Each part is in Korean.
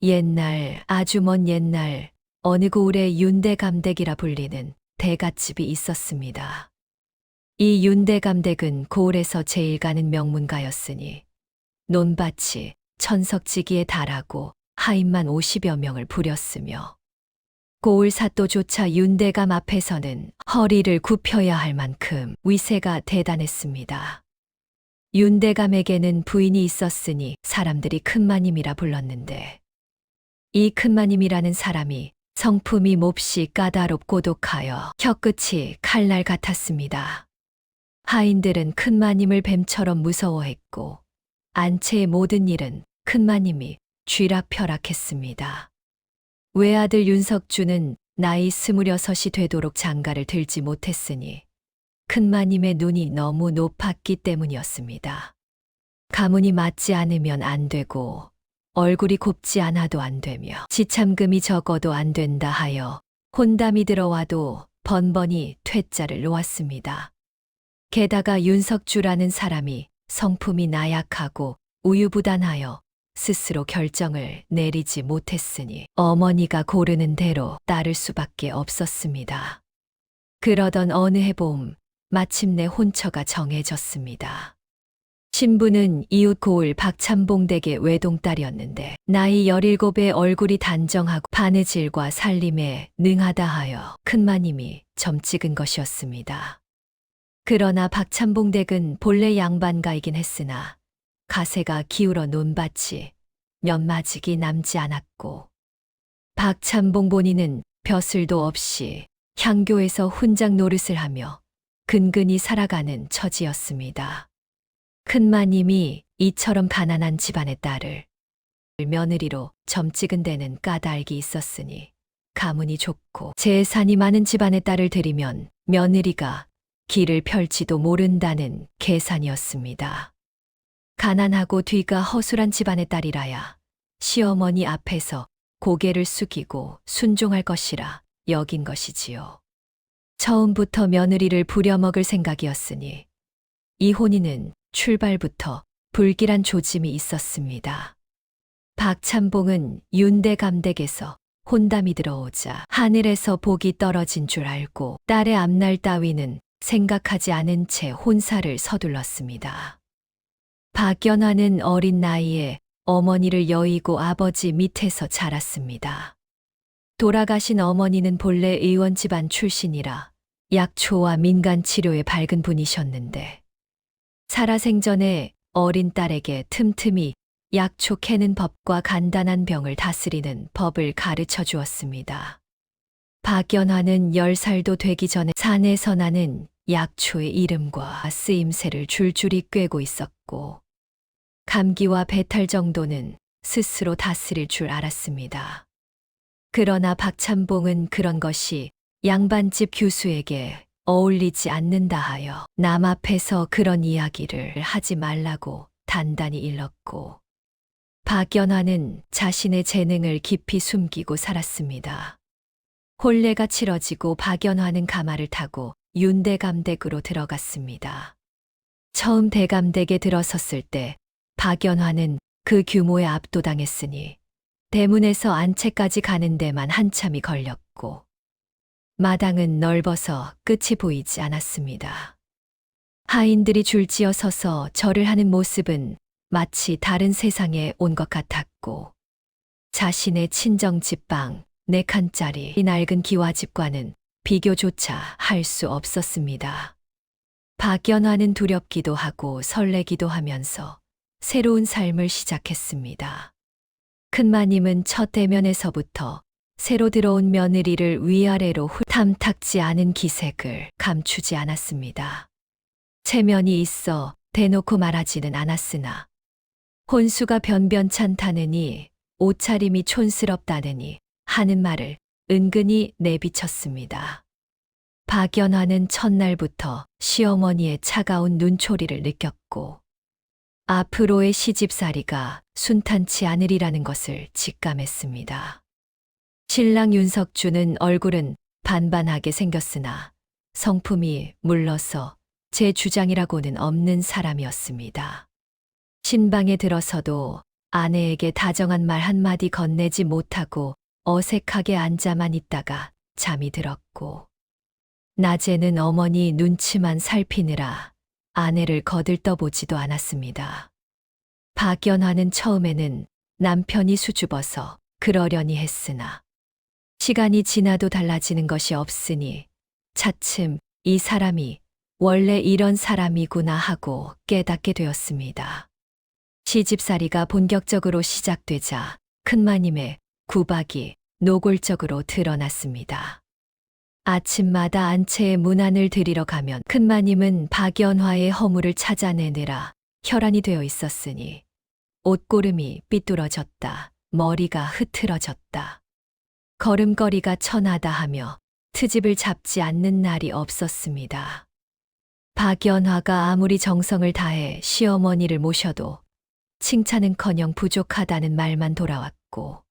옛날, 아주 먼 옛날, 어느 고을에 윤대감댁이라 불리는 대갓집이 있었습니다. 이 윤대감댁은 고을에서 제일 가는 명문가였으니 논밭이 천석지기에 달하고 하인만 50여 명을 부렸으며 고을 사또조차 윤대감 앞에서는 허리를 굽혀야 할 만큼 위세가 대단했습니다. 윤대감에게는 부인이 있었으니 사람들이 큰마님이라 불렀는데 이 큰마님이라는 사람이 성품이 몹시 까다롭고 독하여 혀끝이 칼날 같았습니다. 하인들은 큰마님을 뱀처럼 무서워했고 안채의 모든 일은 큰마님이 쥐락펴락했습니다. 외아들 윤석주는 나이 26이 되도록 장가를 들지 못했으니 큰마님의 눈이 너무 높았기 때문이었습니다. 가문이 맞지 않으면 안 되고 얼굴이 곱지 않아도 안 되며 지참금이 적어도 안 된다 하여 혼담이 들어와도 번번이 퇴짜를 놓았습니다. 게다가 윤석주라는 사람이 성품이 나약하고 우유부단하여 스스로 결정을 내리지 못했으니 어머니가 고르는 대로 따를 수밖에 없었습니다. 그러던 어느 해봄 마침내 혼처가 정해졌습니다. 신부는 이웃 고을 박참봉 댁의 외동딸이었는데 나이 17에 얼굴이 단정하고 바느질과 살림에 능하다 하여 큰마님이 점 찍은 것이었습니다. 그러나 박참봉 댁은 본래 양반가이긴 했으나 가세가 기울어 논밭이 몇마직이 남지 않았고 박참봉 본인은 벼슬도 없이 향교에서 훈장 노릇을 하며 근근히 살아가는 처지였습니다. 큰마님이 이처럼 가난한 집안의 딸을 며느리로 점 찍은 데는 까닭이 있었으니 가문이 좁고 재산이 많은 집안의 딸을 들이면 며느리가 길을 펼지도 모른다는 계산이었습니다. 가난하고 뒤가 허술한 집안의 딸이라야 시어머니 앞에서 고개를 숙이고 순종할 것이라 여긴 것이지요. 처음부터 며느리를 부려먹을 생각이었으니 이 혼인은 출발부터 불길한 조짐이 있었습니다. 박참봉은 윤대감댁에서 혼담이 들어오자 하늘에서 복이 떨어진 줄 알고 딸의 앞날 따위는 생각하지 않은 채 혼사를 서둘렀습니다. 박연화는 어린 나이에 어머니를 여의고 아버지 밑에서 자랐습니다. 돌아가신 어머니는 본래 의원 집안 출신이라 약초와 민간 치료에 밝은 분이셨는데 살아생전에 어린 딸에게 틈틈이 약초 캐는 법과 간단한 병을 다스리는 법을 가르쳐 주었습니다. 박연화는 10살도 되기 전에 산에서 나는 약초의 이름과 쓰임새를 줄줄이 꿰고 있었고 감기와 배탈 정도는 스스로 다스릴 줄 알았습니다. 그러나 박참봉은 그런 것이 양반집 교수에게 어울리지 않는다 하여 남 앞에서 그런 이야기를 하지 말라고 단단히 일렀고 박연화는 자신의 재능을 깊이 숨기고 살았습니다. 혼례가 치러지고 박연화는 가마를 타고 윤대감댁으로 들어갔습니다. 처음 대감댁에 들어섰을 때 박연화는 그 규모에 압도당했으니 대문에서 안채까지 가는 데만 한참이 걸렸고 마당은 넓어서 끝이 보이지 않았습니다. 하인들이 줄지어 서서 절을 하는 모습은 마치 다른 세상에 온 것 같았고 자신의 친정집방 4칸짜리 이 낡은 기와집과는 비교조차 할 수 없었습니다. 박연화는 두렵기도 하고 설레기도 하면서 새로운 삶을 시작했습니다. 큰마님은 첫 대면에서부터 새로 들어온 며느리를 위아래로 탐탁지 않은 기색을 감추지 않았습니다. 체면이 있어 대놓고 말하지는 않았으나 혼수가 변변찮다느니 옷차림이 촌스럽다느니 하는 말을 은근히 내비쳤습니다. 박연화는 첫날부터 시어머니의 차가운 눈초리를 느꼈고 앞으로의 시집살이가 순탄치 않으리라는 것을 직감했습니다. 신랑 윤석주는 얼굴은 반반하게 생겼으나 성품이 물러서 제 주장이라고는 없는 사람이었습니다. 신방에 들어서도 아내에게 다정한 말 한마디 건네지 못하고 어색하게 앉아만 있다가 잠이 들었고, 낮에는 어머니 눈치만 살피느라 아내를 거들떠보지도 않았습니다. 박연화는 처음에는 남편이 수줍어서 그러려니 했으나 시간이 지나도 달라지는 것이 없으니 차츰 이 사람이 원래 이런 사람이구나 하고 깨닫게 되었습니다. 시집살이가 본격적으로 시작되자 큰마님의 구박이 노골적으로 드러났습니다. 아침마다 안채의 문안을 드리러 가면 큰마님은 박연화의 허물을 찾아내느라 혈안이 되어 있었으니 옷고름이 삐뚤어졌다, 머리가 흐트러졌다, 걸음걸이가 천하다 하며 트집을 잡지 않는 날이 없었습니다. 박연화가 아무리 정성을 다해 시어머니를 모셔도 칭찬은커녕 부족하다는 말만 돌아왔고,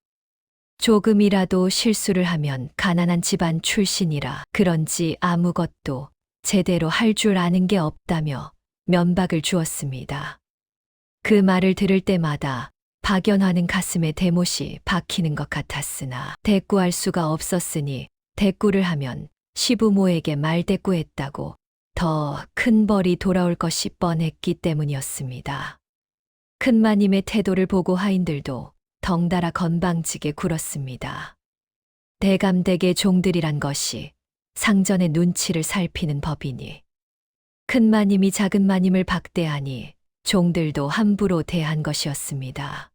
조금이라도 실수를 하면 가난한 집안 출신이라 그런지 아무것도 제대로 할 줄 아는 게 없다며 면박을 주었습니다. 그 말을 들을 때마다 박연화는 가슴에 대못이 박히는 것 같았으나 대꾸할 수가 없었으니 대꾸를 하면 시부모에게 말대꾸했다고 더 큰 벌이 돌아올 것이 뻔했기 때문이었습니다. 큰마님의 태도를 보고 하인들도 덩달아 건방지게 굴었습니다. 대감댁의 종들이란 것이 상전의 눈치를 살피는 법이니 큰마님이 작은마님을 박대하니 종들도 함부로 대한 것이었습니다.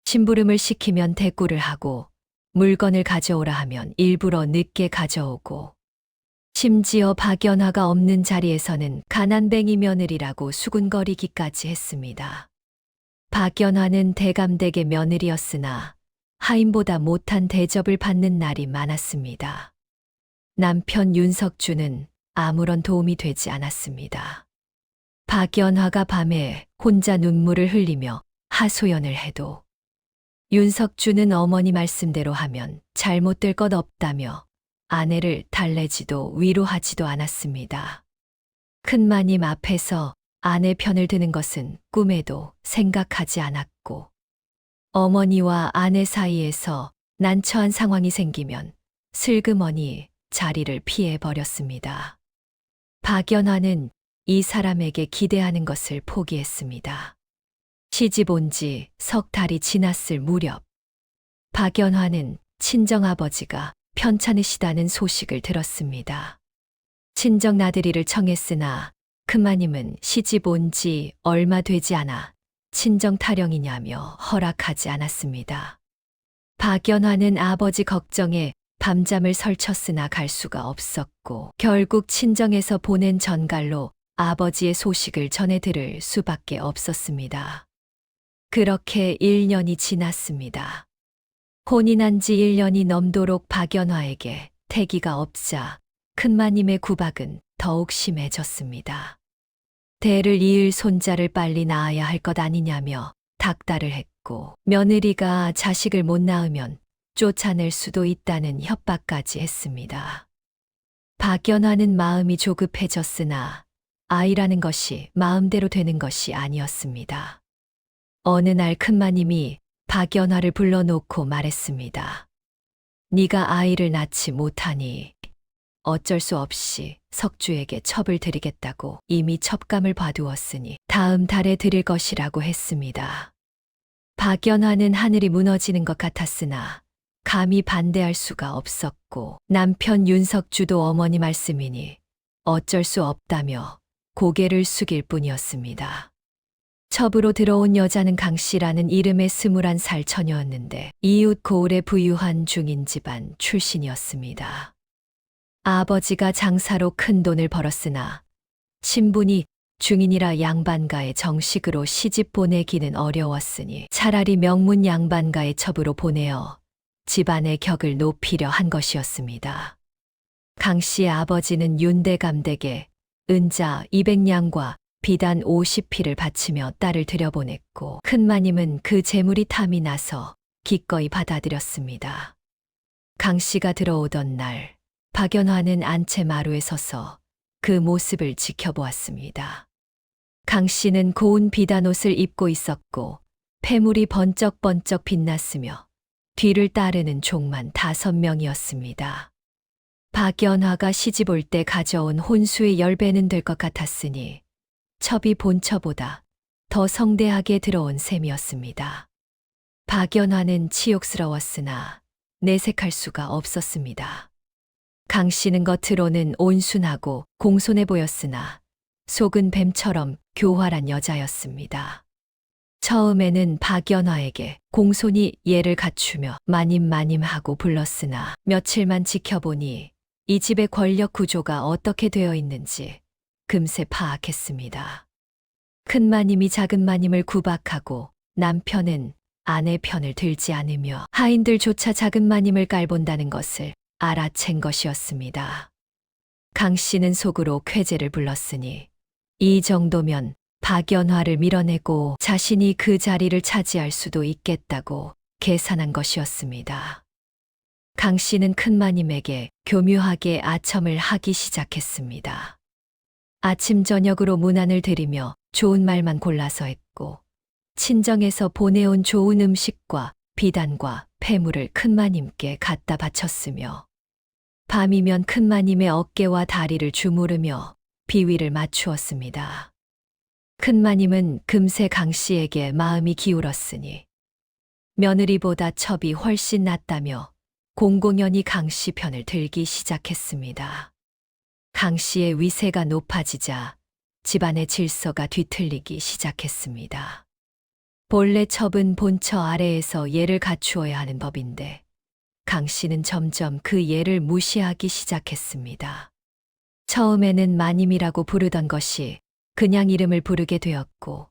심부름을 시키면 대꾸를 하고 물건을 가져오라 하면 일부러 늦게 가져오고, 심지어 박연화가 없는 자리에서는 가난뱅이 며느리라고 수군거리기까지 했습니다. 박연화는 대감댁의 며느리였으나 하인보다 못한 대접을 받는 날이 많았습니다. 남편 윤석주는 아무런 도움이 되지 않았습니다. 박연화가 밤에 혼자 눈물을 흘리며 하소연을 해도 윤석주는 어머니 말씀대로 하면 잘못될 것 없다며 아내를 달래지도 위로하지도 않았습니다. 큰마님 앞에서 아내 편을 드는 것은 꿈에도 생각하지 않았고, 어머니와 아내 사이에서 난처한 상황이 생기면 슬그머니 자리를 피해버렸습니다. 박연화는 이 사람에게 기대하는 것을 포기했습니다. 시집 온 지 석 달이 지났을 무렵, 박연화는 친정아버지가 편찮으시다는 소식을 들었습니다. 친정 나들이를 청했으나 큰마님은 시집 온 지 얼마 되지 않아 친정 타령이냐며 허락하지 않았습니다. 박연화는 아버지 걱정에 밤잠을 설쳤으나 갈 수가 없었고, 결국 친정에서 보낸 전갈로 아버지의 소식을 전해 들을 수밖에 없었습니다. 그렇게 1년이 지났습니다. 혼인한 지 1년이 넘도록 박연화에게 태기가 없자 큰마님의 구박은 더욱 심해졌습니다. 대를 이을 손자를 빨리 낳아야 할 것 아니냐며 닥달을 했고, 며느리가 자식을 못 낳으면 쫓아낼 수도 있다는 협박까지 했습니다. 박연화는 마음이 조급해졌으나 아이라는 것이 마음대로 되는 것이 아니었습니다. 어느 날 큰마님이 박연화를 불러놓고 말했습니다. 네가 아이를 낳지 못하니 어쩔 수 없이 석주에게 첩을 드리겠다고 이미 첩감을 봐두었으니 다음 달에 드릴 것이라고 했습니다. 박연화는 하늘이 무너지는 것 같았으나 감히 반대할 수가 없었고, 남편 윤석주도 어머니 말씀이니 어쩔 수 없다며 고개를 숙일 뿐이었습니다. 첩으로 들어온 여자는 강씨라는 이름의 21살 처녀였는데 이웃 고을의 부유한 중인 집안 출신이었습니다. 아버지가 장사로 큰 돈을 벌었으나 신분이 중인이라 양반가의 정식으로 시집 보내기는 어려웠으니 차라리 명문 양반가의 첩으로 보내어 집안의 격을 높이려 한 것이었습니다. 강 씨의 아버지는 윤대감댁에 은자 200냥과 비단 50피를 바치며 딸을 들여보냈고, 큰마님은 그 재물이 탐이 나서 기꺼이 받아들였습니다. 강 씨가 들어오던 날, 박연화는 안채 마루에 서서 그 모습을 지켜보았습니다. 강 씨는 고운 비단옷을 입고 있었고 폐물이 번쩍번쩍 빛났으며 뒤를 따르는 종만 5명이었습니다. 박연화가 시집올 때 가져온 혼수의 10배는 될 것 같았으니 첩이 본처보다 더 성대하게 들어온 셈이었습니다. 박연화는 치욕스러웠으나 내색할 수가 없었습니다. 강 씨는 겉으로는 온순하고 공손해 보였으나 속은 뱀처럼 교활한 여자였습니다. 처음에는 박연화에게 공손히 예를 갖추며 마님마님하고 불렀으나 며칠만 지켜보니 이 집의 권력 구조가 어떻게 되어 있는지 금세 파악했습니다. 큰 마님이 작은 마님을 구박하고 남편은 아내 편을 들지 않으며 하인들조차 작은 마님을 깔본다는 것을 알아챈 것이었습니다. 강 씨는 속으로 쾌재를 불렀으니 이 정도면 박연화를 밀어내고 자신이 그 자리를 차지할 수도 있겠다고 계산한 것이었습니다. 강 씨는 큰 마님에게 교묘하게 아첨을 하기 시작했습니다. 아침 저녁으로 문안을 드리며 좋은 말만 골라서 했고 친정에서 보내온 좋은 음식과 비단과 폐물을 큰마님께 갖다 바쳤으며 밤이면 큰마님의 어깨와 다리를 주무르며 비위를 맞추었습니다. 큰마님은 금세 강 씨에게 마음이 기울었으니 며느리보다 첩이 훨씬 낫다며 공공연히 강 씨 편을 들기 시작했습니다. 강 씨의 위세가 높아지자 집안의 질서가 뒤틀리기 시작했습니다. 본래 첩은 본처 아래에서 예를 갖추어야 하는 법인데 강 씨는 점점 그 예를 무시하기 시작했습니다. 처음에는 마님이라고 부르던 것이 그냥 이름을 부르게 되었고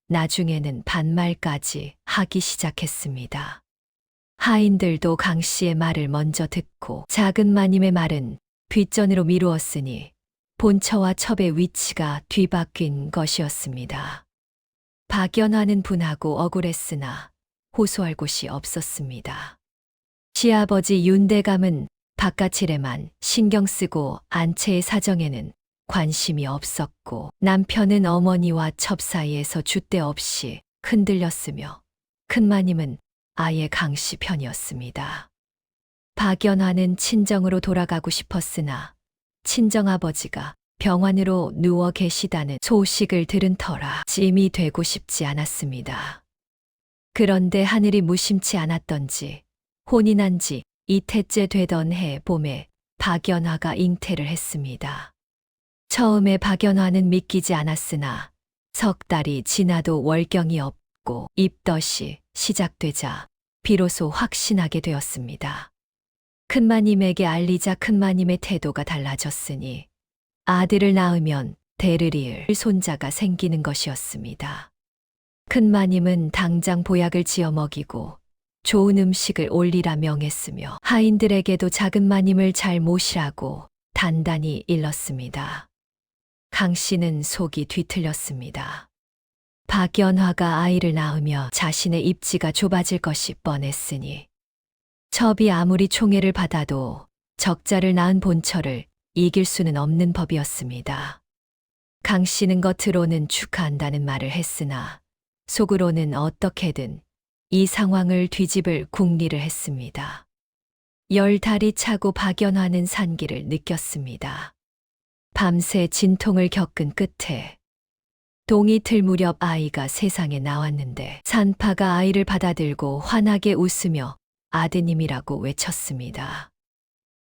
나중에는 반말까지 하기 시작했습니다. 하인들도 강 씨의 말을 먼저 듣고 작은 마님의 말은 뒷전으로 미루었으니 본처와 첩의 위치가 뒤바뀐 것이었습니다. 박연화는 분하고 억울했으나 호소할 곳이 없었습니다. 시아버지 윤대감은 바깥일에만 신경 쓰고 안채의 사정에는 관심이 없었고 남편은 어머니와 첩 사이에서 줏대 없이 흔들렸으며 큰마님은 아예 강 씨 편이었습니다. 박연화는 친정으로 돌아가고 싶었으나 친정아버지가 병환으로 누워 계시다는 소식을 들은 터라 짐이 되고 싶지 않았습니다. 그런데 하늘이 무심치 않았던지 혼이 난 지 이태째 되던 해 봄에 박연화가 잉태를 했습니다. 처음에 박연화는 믿기지 않았으나 석 달이 지나도 월경이 없고 입덧이 시작되자 비로소 확신하게 되었습니다. 큰마님에게 알리자 큰마님의 태도가 달라졌으니 아들을 낳으면 대를 이을 손자가 생기는 것이었습니다. 큰마님은 당장 보약을 지어 먹이고 좋은 음식을 올리라 명했으며 하인들에게도 작은 마님을 잘 모시라고 단단히 일렀습니다. 강 씨는 속이 뒤틀렸습니다. 박연화가 아이를 낳으며 자신의 입지가 좁아질 것이 뻔했으니 첩이 아무리 총애를 받아도 적자를 낳은 본처를 이길 수는 없는 법이었습니다. 강 씨는 겉으로는 축하한다는 말을 했으나 속으로는 어떻게든 이 상황을 뒤집을 궁리를 했습니다. 10달이 차고 박연화는 산기를 느꼈습니다. 밤새 진통을 겪은 끝에 동이틀 무렵 아이가 세상에 나왔는데 산파가 아이를 받아들고 환하게 웃으며 아드님이라고 외쳤습니다.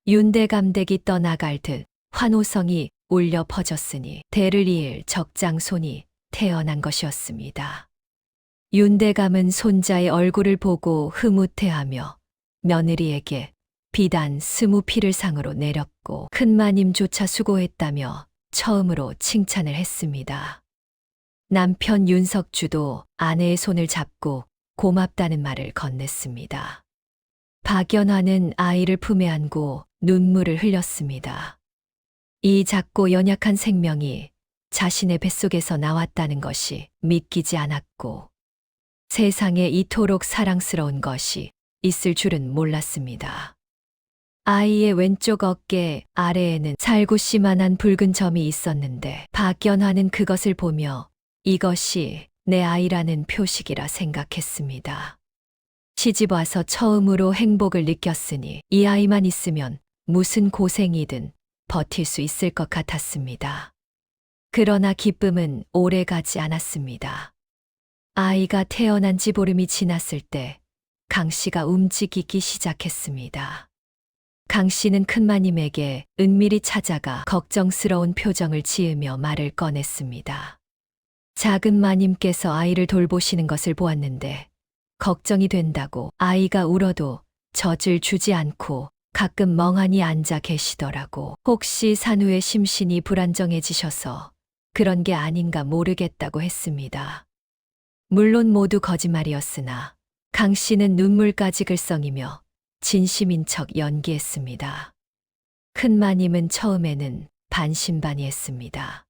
윤대감댁이 떠나갈 듯 환호성이 울려 퍼졌으니 대를 이을 적장손이 태어난 것이었습니다. 윤대감은 손자의 얼굴을 보고 흐뭇해하며 며느리에게 비단 20필을 상으로 내렸고 큰마님조차 수고했다며 처음으로 칭찬을 했습니다. 남편 윤석주도 아내의 손을 잡고 고맙다는 말을 건넸습니다. 박연화는 아이를 품에 안고 눈물을 흘렸습니다. 이 작고 연약한 생명이 자신의 뱃속에서 나왔다는 것이 믿기지 않았고 세상에 이토록 사랑스러운 것이 있을 줄은 몰랐습니다. 아이의 왼쪽 어깨 아래에는 살구씨만한 붉은 점이 있었는데 박연화는 그것을 보며 이것이 내 아이라는 표식이라 생각했습니다. 시집 와서 처음으로 행복을 느꼈으니 이 아이만 있으면 무슨 고생이든 버틸 수 있을 것 같았습니다. 그러나 기쁨은 오래 가지 않았습니다. 아이가 태어난 지 보름이 지났을 때 강 씨가 움직이기 시작했습니다. 강 씨는 큰마님에게 은밀히 찾아가 걱정스러운 표정을 지으며 말을 꺼냈습니다. 작은 마님께서 아이를 돌보시는 것을 보았는데 걱정이 된다고 아이가 울어도 젖을 주지 않고 가끔 멍하니 앉아 계시더라고. 혹시 산후의 심신이 불안정해지셔서 그런 게 아닌가 모르겠다고 했습니다. 물론 모두 거짓말이었으나 강 씨는 눈물까지 글썽이며 진심인 척 연기했습니다. 큰마님은 처음에는 반신반의했습니다.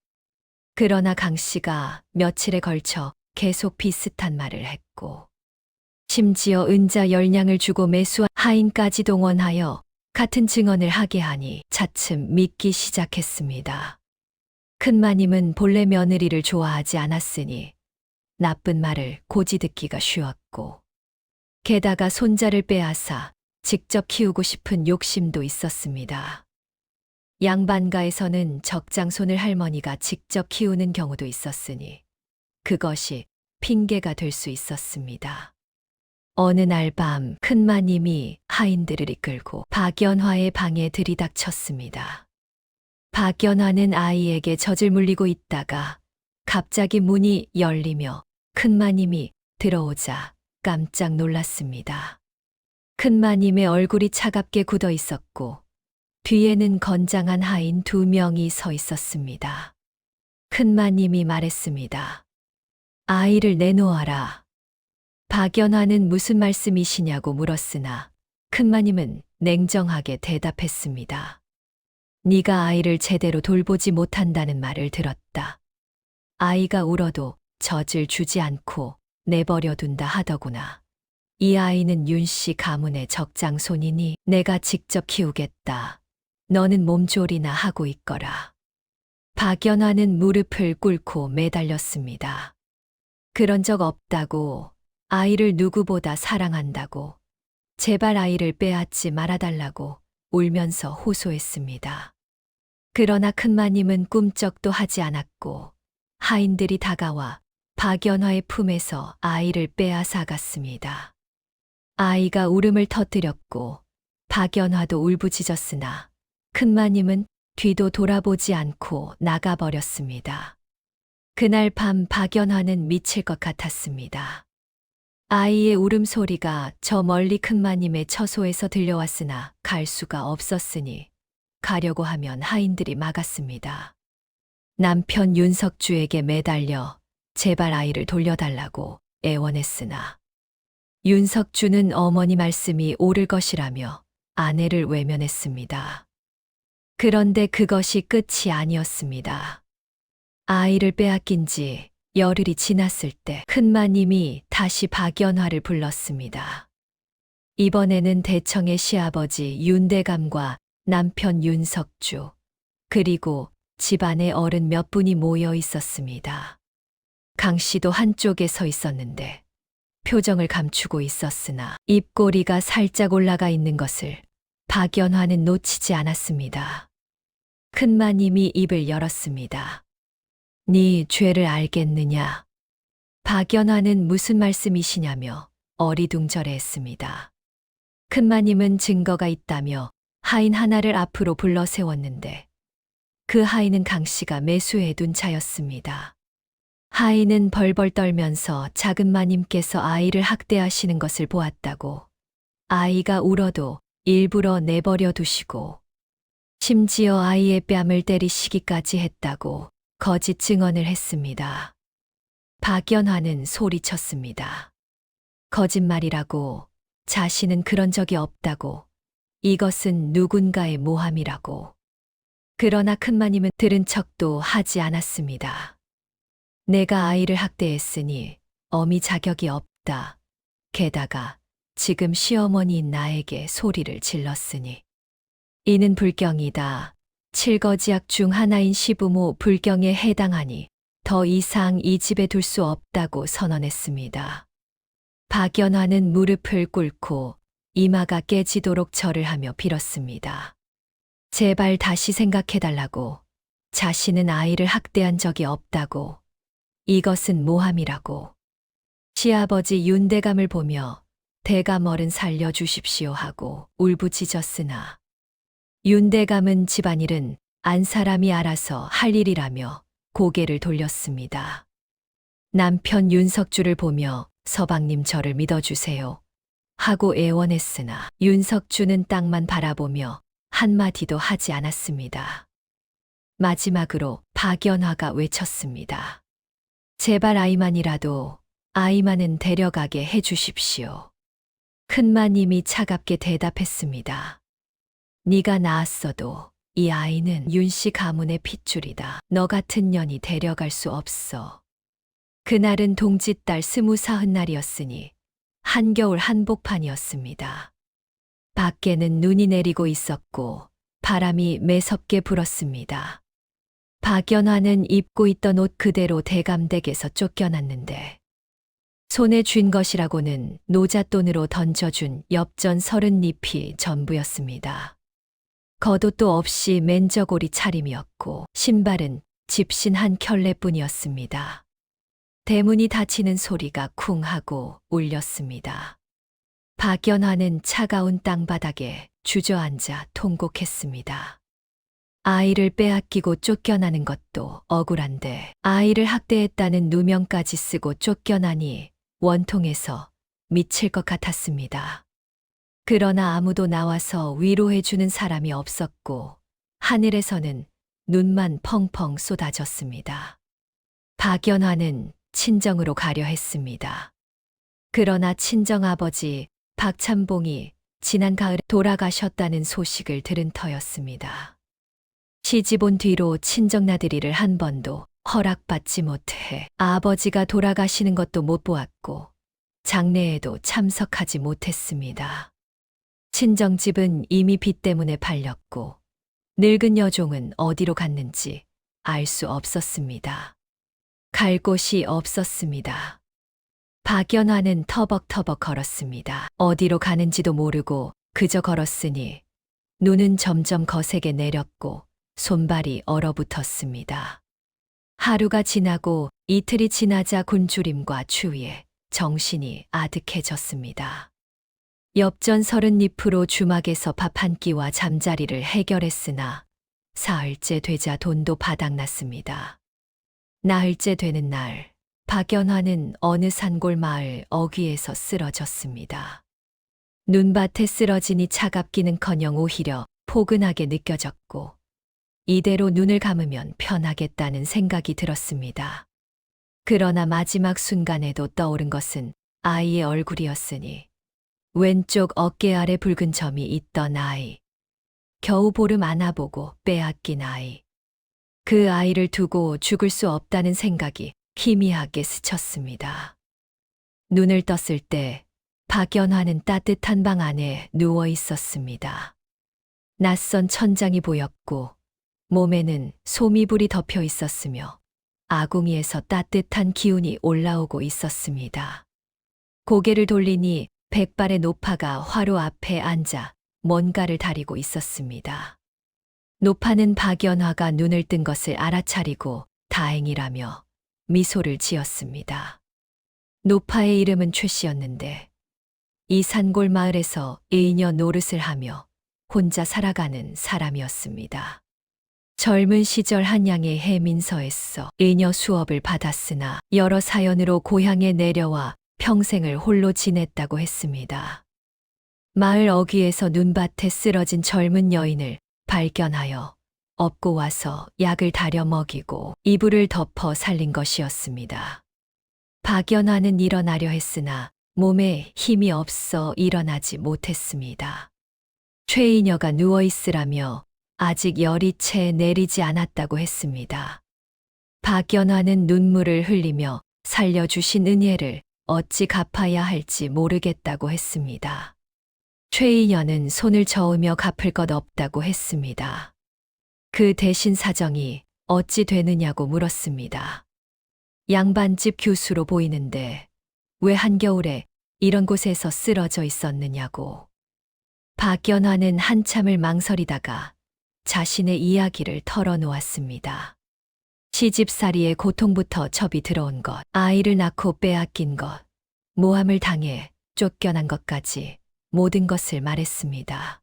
그러나 강 씨가 며칠에 걸쳐 계속 비슷한 말을 했고 심지어 은자 10냥을 주고 매수한 하인까지 동원하여 같은 증언을 하게 하니 차츰 믿기 시작했습니다. 큰마님은 본래 며느리를 좋아하지 않았으니 나쁜 말을 고지 듣기가 쉬웠고 게다가 손자를 빼앗아 직접 키우고 싶은 욕심도 있었습니다. 양반가에서는 적장손을 할머니가 직접 키우는 경우도 있었으니 그것이 핑계가 될 수 있었습니다. 어느 날 밤 큰마님이 하인들을 이끌고 박연화의 방에 들이닥쳤습니다. 박연화는 아이에게 젖을 물리고 있다가 갑자기 문이 열리며 큰마님이 들어오자 깜짝 놀랐습니다. 큰마님의 얼굴이 차갑게 굳어 있었고 뒤에는 건장한 하인 2명이 서 있었습니다. 큰마님이 말했습니다. 아이를 내놓아라. 박연화는 무슨 말씀이시냐고 물었으나 큰마님은 냉정하게 대답했습니다. 네가 아이를 제대로 돌보지 못한다는 말을 들었다. 아이가 울어도 젖을 주지 않고 내버려 둔다 하더구나. 이 아이는 윤씨 가문의 적장손이니 내가 직접 키우겠다. 너는 몸조리나 하고 있거라. 박연화는 무릎을 꿇고 매달렸습니다. 그런 적 없다고, 아이를 누구보다 사랑한다고, 제발 아이를 빼앗지 말아달라고 울면서 호소했습니다. 그러나 큰마님은 꿈쩍도 하지 않았고 하인들이 다가와 박연화의 품에서 아이를 빼앗아 갔습니다. 아이가 울음을 터뜨렸고 박연화도 울부짖었으나 큰마님은 뒤도 돌아보지 않고 나가버렸습니다. 그날 밤 박연화는 미칠 것 같았습니다. 아이의 울음소리가 저 멀리 큰마님의 처소에서 들려왔으나 갈 수가 없었으니 가려고 하면 하인들이 막았습니다. 남편 윤석주에게 매달려 제발 아이를 돌려달라고 애원했으나 윤석주는 어머니 말씀이 옳을 것이라며 아내를 외면했습니다. 그런데 그것이 끝이 아니었습니다. 아이를 빼앗긴 지 열흘이 지났을 때 큰마님이 다시 박연화를 불렀습니다. 이번에는 대청의 시아버지 윤대감과 남편 윤석주, 그리고 집안의 어른 몇 분이 모여 있었습니다. 강 씨도 한쪽에 서 있었는데 표정을 감추고 있었으나 입꼬리가 살짝 올라가 있는 것을 박연화는 놓치지 않았습니다. 큰마님이 입을 열었습니다. 네 죄를 알겠느냐? 박연화는 무슨 말씀이시냐며 어리둥절해했습니다. 큰마님은 증거가 있다며 하인 하나를 앞으로 불러 세웠는데 그 하인은 강 씨가 매수해둔 자였습니다. 하인은 벌벌 떨면서 작은 마님께서 아이를 학대하시는 것을 보았다고, 아이가 울어도 일부러 내버려 두시고 심지어 아이의 뺨을 때리시기까지 했다고 거짓 증언을 했습니다. 박연화는 소리쳤습니다. 거짓말이라고, 자신은 그런 적이 없다고, 이것은 누군가의 모함이라고. 그러나 큰마님은 들은 척도 하지 않았습니다. 내가 아이를 학대했으니 어미 자격이 없다. 게다가 지금 시어머니인 나에게 소리를 질렀으니 이는 불경이다. 7거지약 중 하나인 시부모 불경에 해당하니 더 이상 이 집에 둘 수 없다고 선언했습니다. 박연화는 무릎을 꿇고 이마가 깨지도록 절을 하며 빌었습니다. 제발 다시 생각해달라고. 자신은 아이를 학대한 적이 없다고. 이것은 모함이라고. 시아버지 윤대감을 보며 대감 어른 살려주십시오 하고 울부짖었으나 윤대감은 집안일은 안 사람이 알아서 할 일이라며 고개를 돌렸습니다. 남편 윤석주를 보며 서방님 저를 믿어주세요 하고 애원했으나 윤석주는 땅만 바라보며 한마디도 하지 않았습니다. 마지막으로 박연화가 외쳤습니다. 제발 아이만은 데려가게 해주십시오. 큰마님이 차갑게 대답했습니다. 네가 낳았어도 이 아이는 윤씨 가문의 핏줄이다. 너 같은 년이 데려갈 수 없어. 그날은 동짓달 24흔날이었으니 한겨울 한복판이었습니다. 밖에는 눈이 내리고 있었고 바람이 매섭게 불었습니다. 박연화는 입고 있던 옷 그대로 대감댁에서 쫓겨났는데 손에 쥔 것이라고는 노잣돈으로 던져준 엽전 30잎이 전부였습니다. 겉옷도 없이 맨저고리 차림이었고 신발은 집신 한 켤레뿐이었습니다. 대문이 닫히는 소리가 쿵 하고 울렸습니다. 박연화는 차가운 땅바닥에 주저앉아 통곡했습니다. 아이를 빼앗기고 쫓겨나는 것도 억울한데 아이를 학대했다는 누명까지 쓰고 쫓겨나니 원통해서 미칠 것 같았습니다. 그러나 아무도 나와서 위로해주는 사람이 없었고 하늘에서는 눈만 펑펑 쏟아졌습니다. 박연화는 친정으로 가려 했습니다. 그러나 친정아버지 박찬봉이 지난 가을에 돌아가셨다는 소식을 들은 터였습니다. 시집 온 뒤로 친정나들이를 한 번도 허락받지 못해 아버지가 돌아가시는 것도 못 보았고 장례에도 참석하지 못했습니다. 친정집은 이미 빚 때문에 팔렸고 늙은 여종은 어디로 갔는지 알 수 없었습니다. 갈 곳이 없었습니다. 박연화는 터벅터벅 걸었습니다. 어디로 가는지도 모르고 그저 걸었으니 눈은 점점 거세게 내렸고 손발이 얼어붙었습니다. 하루가 지나고 이틀이 지나자 굶주림과 추위에 정신이 아득해졌습니다. 엽전 30잎으로 주막에서 밥 한 끼와 잠자리를 해결했으나 사흘째 되자 돈도 바닥났습니다. 나흘째 되는 날 박연화는 어느 산골 마을 어귀에서 쓰러졌습니다. 눈밭에 쓰러지니 차갑기는커녕 오히려 포근하게 느껴졌고 이대로 눈을 감으면 편하겠다는 생각이 들었습니다. 그러나 마지막 순간에도 떠오른 것은 아이의 얼굴이었으니 왼쪽 어깨 아래 붉은 점이 있던 아이. 겨우 보름 안아보고 빼앗긴 아이. 그 아이를 두고 죽을 수 없다는 생각이 희미하게 스쳤습니다. 눈을 떴을 때 박연화는 따뜻한 방 안에 누워 있었습니다. 낯선 천장이 보였고 몸에는 소미불이 덮여 있었으며 아궁이에서 따뜻한 기운이 올라오고 있었습니다. 고개를 돌리니 백발의 노파가 화로 앞에 앉아 뭔가를 다리고 있었습니다. 노파는 박연화가 눈을 뜬 것을 알아차리고 다행이라며 미소를 지었습니다. 노파의 이름은 최 씨였는데 이 산골 마을에서 의녀 노릇을 하며 혼자 살아가는 사람이었습니다. 젊은 시절 한양의 해민서에서 의녀 수업을 받았으나 여러 사연으로 고향에 내려와 평생을 홀로 지냈다고 했습니다. 마을 어귀에서 눈밭에 쓰러진 젊은 여인을 발견하여 업고 와서 약을 다려 먹이고 이불을 덮어 살린 것이었습니다. 박연화는 일어나려 했으나 몸에 힘이 없어 일어나지 못했습니다. 최이녀가 누워있으라며 아직 열이 채 내리지 않았다고 했습니다. 박연화는 눈물을 흘리며 살려주신 은혜를 어찌 갚아야 할지 모르겠다고 했습니다. 최이녀는 손을 저으며 갚을 것 없다고 했습니다. 그 대신 사정이 어찌 되느냐고 물었습니다. 양반집 교수로 보이는데 왜 한겨울에 이런 곳에서 쓰러져 있었느냐고. 박연화는 한참을 망설이다가 자신의 이야기를 털어놓았습니다. 시집살이의 고통부터 첩이 들어온 것, 아이를 낳고 빼앗긴 것, 모함을 당해 쫓겨난 것까지 모든 것을 말했습니다.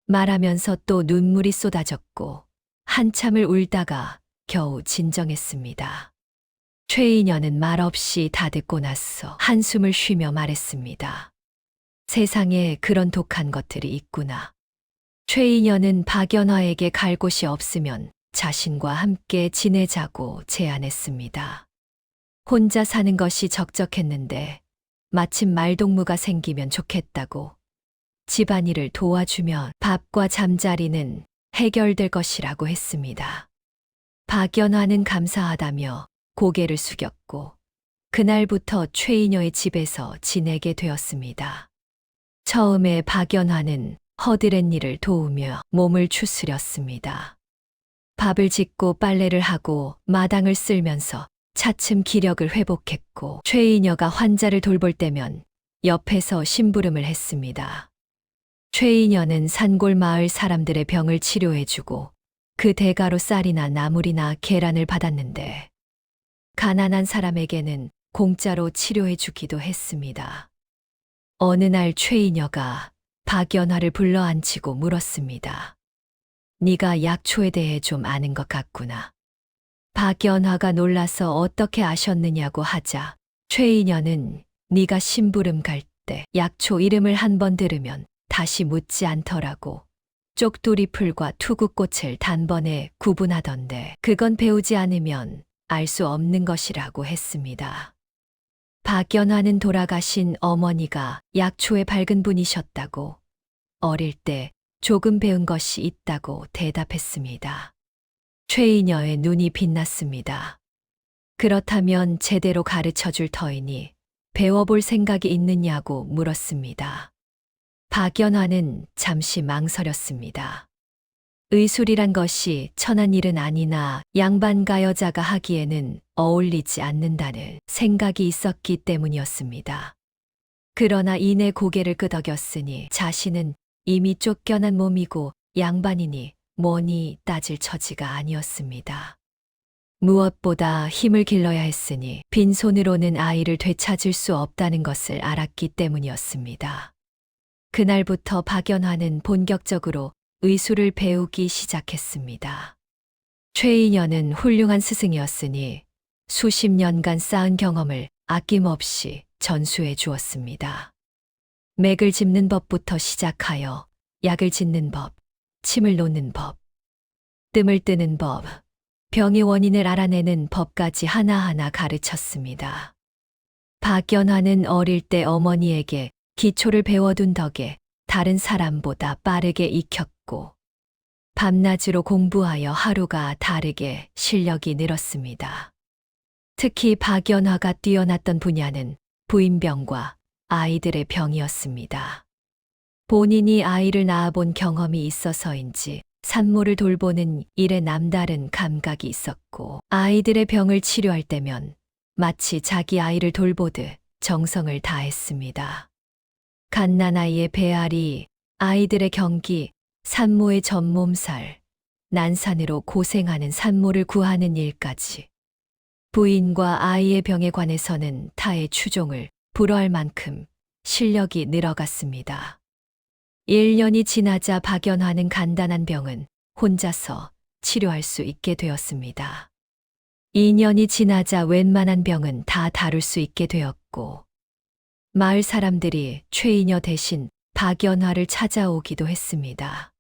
말하면서 또 눈물이 쏟아졌고 한참을 울다가 겨우 진정했습니다. 최인여는 말없이 다 듣고 나서 한숨을 쉬며 말했습니다. 세상에 그런 독한 것들이 있구나. 최인여는 박연화에게 갈 곳이 없으면 자신과 함께 지내자고 제안했습니다. 혼자 사는 것이 적적했는데 마침 말동무가 생기면 좋겠다고. 집안일을 도와주면 밥과 잠자리는 해결될 것이라고 했습니다. 박연화는 감사하다며 고개를 숙였고 그날부터 최인여의 집에서 지내게 되었습니다. 처음에 박연화는 허드렛 일을 도우며 몸을 추스렸습니다. 밥을 짓고 빨래를 하고 마당을 쓸면서 차츰 기력을 회복했고 최인여가 환자를 돌볼 때면 옆에서 심부름을 했습니다. 최인여는 산골 마을 사람들의 병을 치료해주고 그 대가로 쌀이나 나물이나 계란을 받았는데 가난한 사람에게는 공짜로 치료해주기도 했습니다. 어느 날 최인여가 박연화를 불러앉히고 물었습니다. 네가 약초에 대해 좀 아는 것 같구나. 박연화가 놀라서 어떻게 아셨느냐고 하자 최인여는 네가 심부름 갈 때 약초 이름을 한 번 들으면 다시 묻지 않더라고. 쪽두리풀과 투구꽃을 단번에 구분하던데 그건 배우지 않으면 알 수 없는 것이라고 했습니다. 박연화는 돌아가신 어머니가 약초에 밝은 분이셨다고 어릴 때 조금 배운 것이 있다고 대답했습니다. 최인여의 눈이 빛났습니다. 그렇다면 제대로 가르쳐 줄 터이니 배워볼 생각이 있느냐고 물었습니다. 박연화는 잠시 망설였습니다. 의술이란 것이 천한 일은 아니나 양반가 여자가 하기에는 어울리지 않는다는 생각이 있었기 때문이었습니다. 그러나 이내 고개를 끄덕였으니 자신은 이미 쫓겨난 몸이고 양반이니 뭐니 따질 처지가 아니었습니다. 무엇보다 힘을 길러야 했으니 빈손으로는 아이를 되찾을 수 없다는 것을 알았기 때문이었습니다. 그날부터 박연화는 본격적으로 의술을 배우기 시작했습니다. 최인여는 훌륭한 스승이었으니 수십 년간 쌓은 경험을 아낌없이 전수해 주었습니다. 맥을 짚는 법부터 시작하여 약을 짓는 법, 침을 놓는 법, 뜸을 뜨는 법, 병의 원인을 알아내는 법까지 하나하나 가르쳤습니다. 박연화는 어릴 때 어머니에게 기초를 배워둔 덕에 다른 사람보다 빠르게 익혔고 밤낮으로 공부하여 하루가 다르게 실력이 늘었습니다. 특히 박연화가 뛰어났던 분야는 부인병과 아이들의 병이었습니다. 본인이 아이를 낳아본 경험이 있어서인지 산모를 돌보는 일에 남다른 감각이 있었고 아이들의 병을 치료할 때면 마치 자기 아이를 돌보듯 정성을 다했습니다. 갓난아이의 배앓이, 아이들의 경기, 산모의 전몸살, 난산으로 고생하는 산모를 구하는 일까지 부인과 아이의 병에 관해서는 타의 추종을 불허할 만큼 실력이 늘어갔습니다. 1년이 지나자 박연화는 간단한 병은 혼자서 치료할 수 있게 되었습니다. 2년이 지나자 웬만한 병은 다 다룰 수 있게 되었고 마을 사람들이 최인여 대신 박연화를 찾아오기도 했습니다.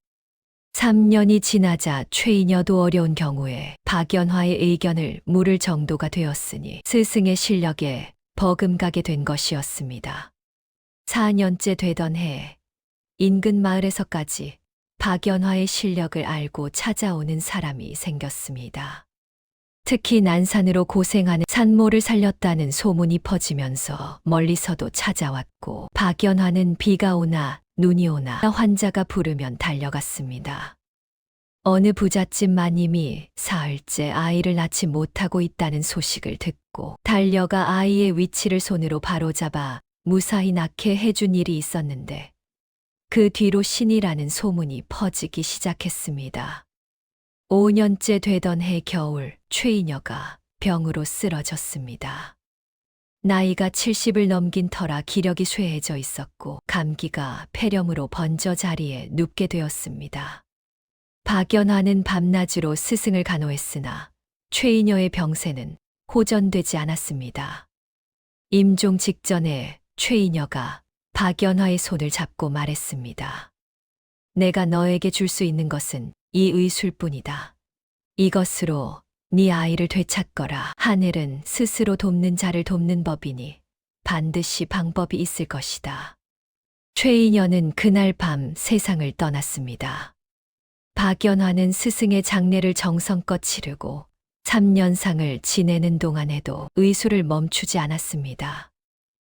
3년이 지나자 최인여도 어려운 경우에 박연화의 의견을 물을 정도가 되었으니 스승의 실력에 버금가게 된 것이었습니다. 4년째 되던 해 인근 마을에서까지 박연화의 실력을 알고 찾아오는 사람이 생겼습니다. 특히 난산으로 고생하는 산모를 살렸다는 소문이 퍼지면서 멀리서도 찾아왔고 박연화는 비가 오나 눈이 오나 환자가 부르면 달려갔습니다. 어느 부잣집 마님이 사흘째 아이를 낳지 못하고 있다는 소식을 듣고 달려가 아이의 위치를 손으로 바로잡아 무사히 낳게 해준 일이 있었는데 그 뒤로 신이라는 소문이 퍼지기 시작했습니다. 5년째 되던 해 겨울 최이녀가 병으로 쓰러졌습니다. 나이가 70을 넘긴 터라 기력이 쇠해져 있었고 감기가 폐렴으로 번져 자리에 눕게 되었습니다. 박연화는 밤낮으로 스승을 간호했으나 최이녀의 병세는 호전되지 않았습니다. 임종 직전에 최이녀가 박연화의 손을 잡고 말했습니다. 내가 너에게 줄 수 있는 것은 이 의술뿐이다. 이것으로 네 아이를 되찾거라. 하늘은 스스로 돕는 자를 돕는 법이니 반드시 방법이 있을 것이다. 최이녀는 그날 밤 세상을 떠났습니다. 박연화는 스승의 장례를 정성껏 치르고 3년상을 지내는 동안에도 의술을 멈추지 않았습니다.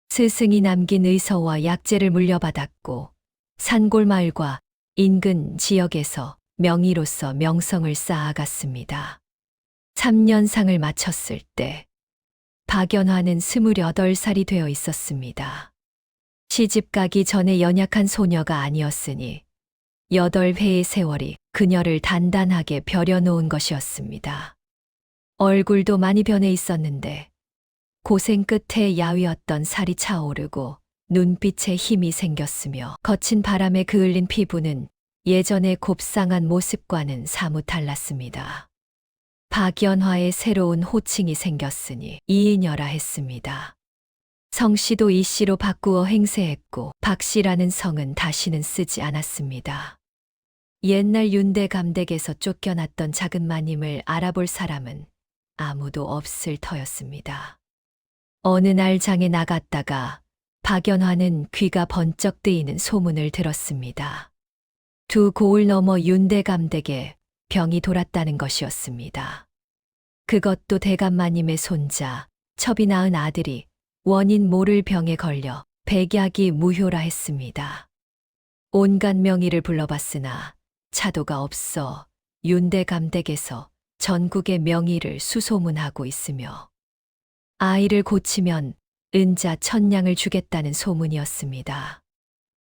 스승이 남긴 의서와 약재를 물려받았고 산골마을과 인근 지역에서 명의로서 명성을 쌓아갔습니다. 3년상을 마쳤을 때 박연화는 28살이 되어 있었습니다. 시집가기 전에 연약한 소녀가 아니었으니 8회의 세월이 그녀를 단단하게 벼려놓은 것이었습니다. 얼굴도 많이 변해 있었는데 고생 끝에 야위었던 살이 차오르고 눈빛에 힘이 생겼으며 거친 바람에 그을린 피부는 예전의 곱상한 모습과는 사뭇 달랐습니다. 박연화의 새로운 호칭이 생겼으니 이인여라 했습니다. 성씨도 이씨로 바꾸어 행세했고 박씨라는 성은 다시는 쓰지 않았습니다. 옛날 윤대감댁에서 쫓겨났던 작은 마님을 알아볼 사람은 아무도 없을 터였습니다. 어느 날 장에 나갔다가 박연화는 귀가 번쩍 뜨이는 소문을 들었습니다. 두 고을 넘어 윤대감댁에 병이 돌았다는 것이었습니다. 그것도 대감마님의 손자, 첩이 낳은 아들이 원인 모를 병에 걸려 백약이 무효라 했습니다. 온갖 명의를 불러봤으나 차도가 없어 윤대감댁에서 전국의 명의를 수소문하고 있으며 아이를 고치면 은자 1000냥을 주겠다는 소문이었습니다.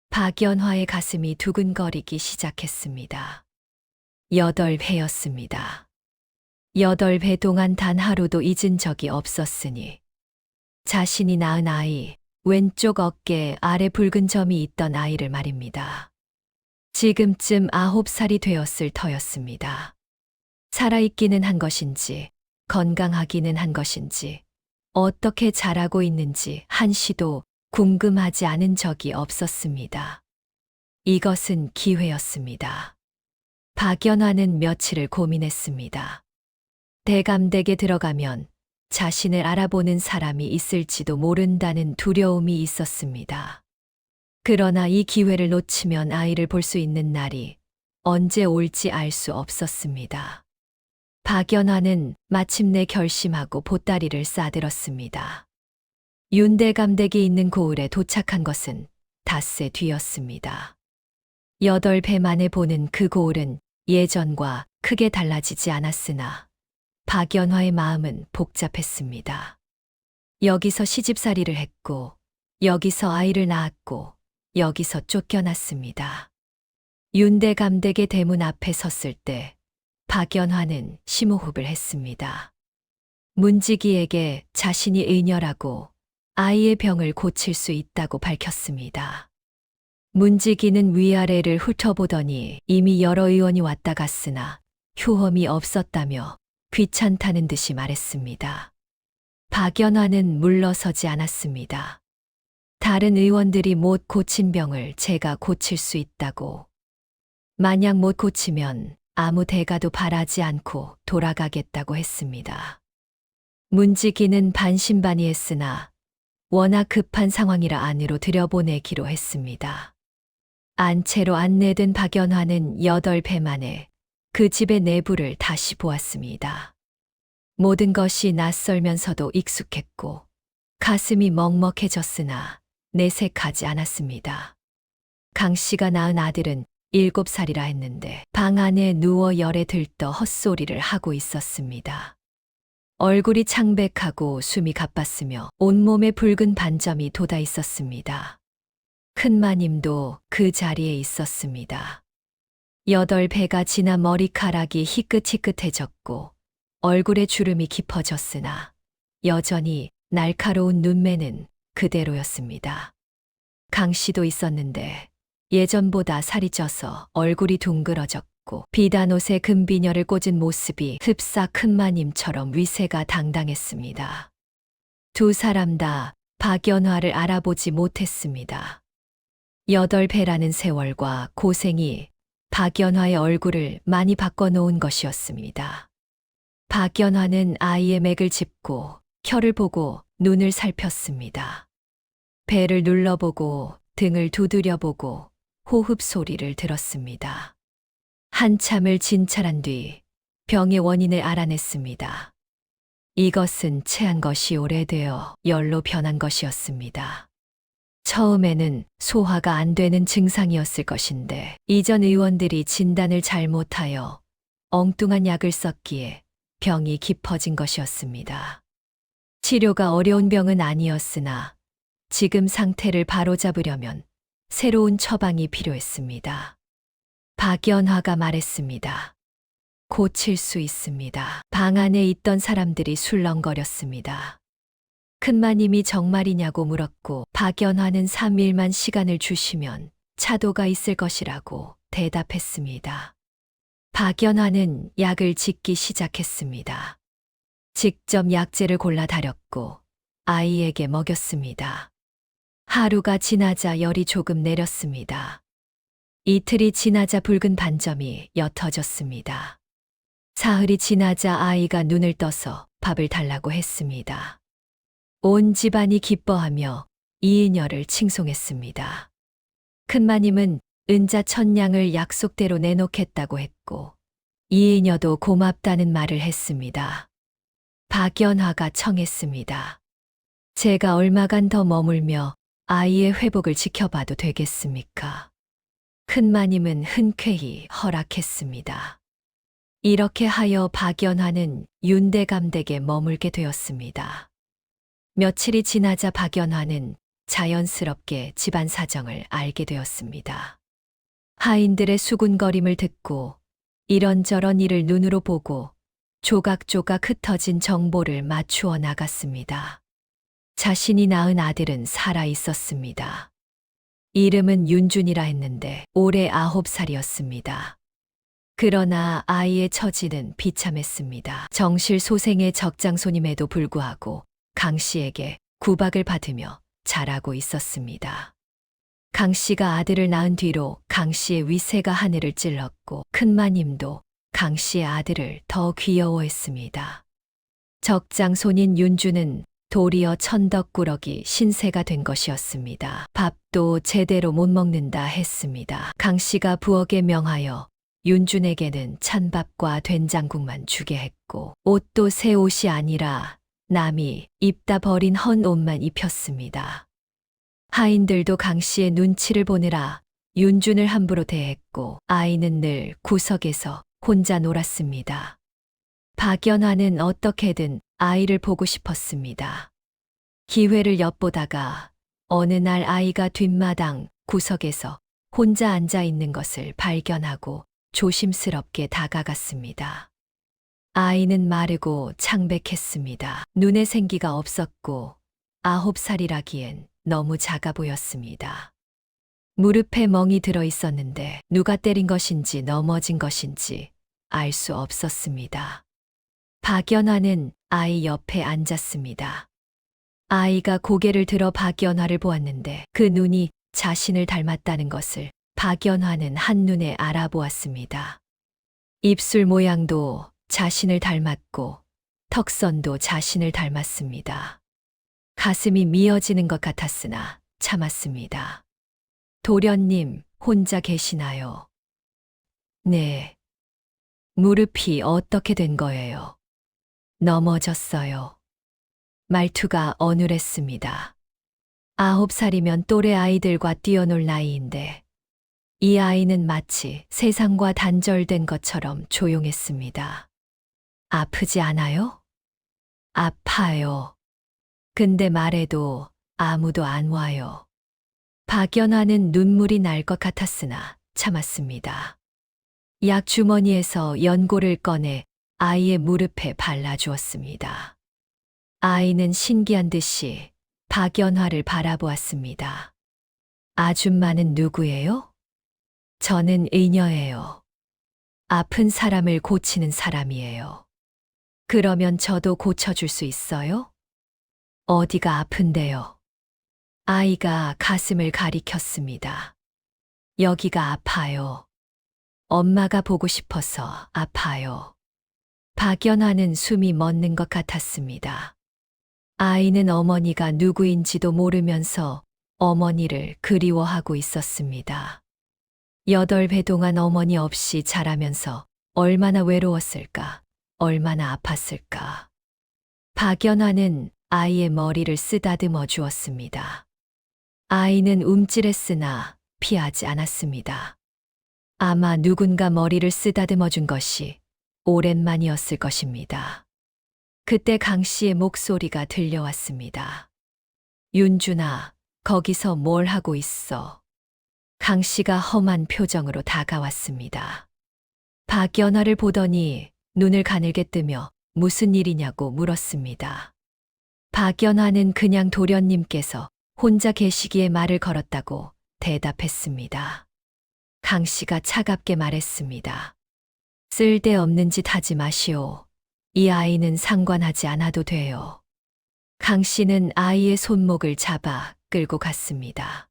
박연화의 가슴이 두근거리기 시작했습니다. 8회였습니다. 8회 동안 단 하루도 잊은 적이 없었으니 자신이 낳은 아이, 왼쪽 어깨 아래 붉은 점이 있던 아이를 말입니다. 지금쯤 9살이 되었을 터였습니다. 살아있기는 한 것인지, 건강하기는 한 것인지, 어떻게 자라고 있는지 한시도 궁금하지 않은 적이 없었습니다. 이것은 기회였습니다. 박연화는 며칠을 고민했습니다. 대감댁에 들어가면 자신을 알아보는 사람이 있을지도 모른다는 두려움이 있었습니다. 그러나 이 기회를 놓치면 아이를 볼 수 있는 날이 언제 올지 알 수 없었습니다. 박연화는 마침내 결심하고 보따리를 싸들었습니다. 윤대감댁이 있는 고을에 도착한 것은 닷새 뒤였습니다. 8배 만에 보는 그 고을은 예전과 크게 달라지지 않았으나 박연화의 마음은 복잡했습니다. 여기서 시집살이를 했고, 여기서 아이를 낳았고, 여기서 쫓겨났습니다. 윤대감댁의 대문 앞에 섰을 때 박연화는 심호흡을 했습니다. 문지기에게 자신이 의녀라고 아이의 병을 고칠 수 있다고 밝혔습니다. 문지기는 위아래를 훑어보더니 이미 여러 의원이 왔다 갔으나 효험이 없었다며 귀찮다는 듯이 말했습니다. 박연화는 물러서지 않았습니다. 다른 의원들이 못 고친 병을 제가 고칠 수 있다고. 만약 못 고치면 아무 대가도 바라지 않고 돌아가겠다고 했습니다. 문지기는 반신반의했으나 워낙 급한 상황이라 안으로 들여보내기로 했습니다. 안채로 안내된 박연화는 8배 만에 그 집의 내부를 다시 보았습니다. 모든 것이 낯설면서도 익숙했고 가슴이 먹먹해졌으나 내색하지 않았습니다. 강 씨가 낳은 아들은 7살이라 했는데 방 안에 누워 열에 들떠 헛소리를 하고 있었습니다. 얼굴이 창백하고 숨이 가빴으며 온몸에 붉은 반점이 돋아 있었습니다. 큰마님도 그 자리에 있었습니다. 8배가 지나 머리카락이 희끗희끗해졌고 얼굴에 주름이 깊어졌으나 여전히 날카로운 눈매는 그대로였습니다. 강 씨도 있었는데 예전보다 살이 쪄서 얼굴이 둥그러졌고 비단 옷에 금비녀를 꽂은 모습이 흡사 큰마님처럼 위세가 당당했습니다. 두 사람 다 박연화를 알아보지 못했습니다. 8배라는 세월과 고생이 박연화의 얼굴을 많이 바꿔놓은 것이었습니다. 박연화는 아이의 맥을 짚고 혀를 보고 눈을 살폈습니다. 배를 눌러보고 등을 두드려보고 호흡 소리를 들었습니다. 한참을 진찰한 뒤 병의 원인을 알아냈습니다. 이것은 체한 것이 오래되어 열로 변한 것이었습니다. 처음에는 소화가 안 되는 증상이었을 것인데 이전 의원들이 진단을 잘못하여 엉뚱한 약을 썼기에 병이 깊어진 것이었습니다. 치료가 어려운 병은 아니었으나 지금 상태를 바로잡으려면 새로운 처방이 필요했습니다. 박연화가 말했습니다. 고칠 수 있습니다. 방 안에 있던 사람들이 술렁거렸습니다. 큰마님이 정말이냐고 물었고 박연화는 3일만 시간을 주시면 차도가 있을 것이라고 대답했습니다. 박연화는 약을 짓기 시작했습니다. 직접 약재를 골라 다렸고 아이에게 먹였습니다. 하루가 지나자 열이 조금 내렸습니다. 이틀이 지나자 붉은 반점이 옅어졌습니다. 사흘이 지나자 아이가 눈을 떠서 밥을 달라고 했습니다. 온 집안이 기뻐하며 이인여를 칭송했습니다. 큰마님은 은자 1000냥을 약속대로 내놓겠다고 했고 이인여도 고맙다는 말을 했습니다. 박연화가 청했습니다. 제가 얼마간 더 머물며 아이의 회복을 지켜봐도 되겠습니까? 큰마님은 흔쾌히 허락했습니다. 이렇게 하여 박연화는 윤대감댁에 머물게 되었습니다. 며칠이 지나자 박연화는 자연스럽게 집안 사정을 알게 되었습니다. 하인들의 수군거림을 듣고 이런저런 일을 눈으로 보고 조각조각 흩어진 정보를 맞추어 나갔습니다. 자신이 낳은 아들은 살아 있었습니다. 이름은 윤준이라 했는데 올해 9살이었습니다. 그러나 아이의 처지는 비참했습니다. 정실 소생의 적장손임에도 불구하고 강 씨에게 구박을 받으며 자라고 있었습니다. 강 씨가 아들을 낳은 뒤로 강 씨의 위세가 하늘을 찔렀고 큰마님도 강 씨의 아들을 더 귀여워했습니다. 적장손인 윤주는 도리어 천덕꾸러기 신세가 된 것이었습니다. 밥도 제대로 못 먹는다 했습니다. 강 씨가 부엌에 명하여 윤준에게는 찬밥과 된장국만 주게 했고 옷도 새 옷이 아니라 남이 입다 버린 헌 옷만 입혔습니다. 하인들도 강 씨의 눈치를 보느라 윤준을 함부로 대했고 아이는 늘 구석에서 혼자 놀았습니다. 박연화는 어떻게든 아이를 보고 싶었습니다. 기회를 엿보다가 어느 날 아이가 뒷마당 구석에서 혼자 앉아 있는 것을 발견하고 조심스럽게 다가갔습니다. 아이는 마르고 창백했습니다. 눈에 생기가 없었고 9살이라기엔 너무 작아 보였습니다. 무릎에 멍이 들어 있었는데 누가 때린 것인지 넘어진 것인지 알 수 없었습니다. 박연화는 아이 옆에 앉았습니다. 아이가 고개를 들어 박연화를 보았는데 그 눈이 자신을 닮았다는 것을 박연화는 한눈에 알아보았습니다. 입술 모양도 자신을 닮았고 턱선도 자신을 닮았습니다. 가슴이 미어지는 것 같았으나 참았습니다. 도련님, 혼자 계시나요? 네. 무릎이 어떻게 된 거예요? 넘어졌어요. 말투가 어눌했습니다. 9살이면 또래 아이들과 뛰어놀 나이인데 이 아이는 마치 세상과 단절된 것처럼 조용했습니다. 아프지 않아요? 아파요. 근데 말해도 아무도 안 와요. 박연화는 눈물이 날 것 같았으나 참았습니다. 약 주머니에서 연고를 꺼내 아이의 무릎에 발라주었습니다. 아이는 신기한 듯이 박연화를 바라보았습니다. 아줌마는 누구예요? 저는 의녀예요. 아픈 사람을 고치는 사람이에요. 그러면 저도 고쳐줄 수 있어요? 어디가 아픈데요? 아이가 가슴을 가리켰습니다. 여기가 아파요. 엄마가 보고 싶어서 아파요. 박연화는 숨이 멎는 것 같았습니다. 아이는 어머니가 누구인지도 모르면서 어머니를 그리워하고 있었습니다. 8배 동안 어머니 없이 자라면서 얼마나 외로웠을까, 얼마나 아팠을까. 박연화는 아이의 머리를 쓰다듬어 주었습니다. 아이는 움찔했으나 피하지 않았습니다. 아마 누군가 머리를 쓰다듬어 준 것이 오랜만이었을 것입니다. 그때 강 씨의 목소리가 들려왔습니다. 윤준아, 거기서 뭘 하고 있어? 강 씨가 험한 표정으로 다가왔습니다. 박연화를 보더니 눈을 가늘게 뜨며 무슨 일이냐고 물었습니다. 박연화는 그냥 도련님께서 혼자 계시기에 말을 걸었다고 대답했습니다. 강 씨가 차갑게 말했습니다. 쓸데없는 짓 하지 마시오. 이 아이는 상관하지 않아도 돼요. 강 씨는 아이의 손목을 잡아 끌고 갔습니다.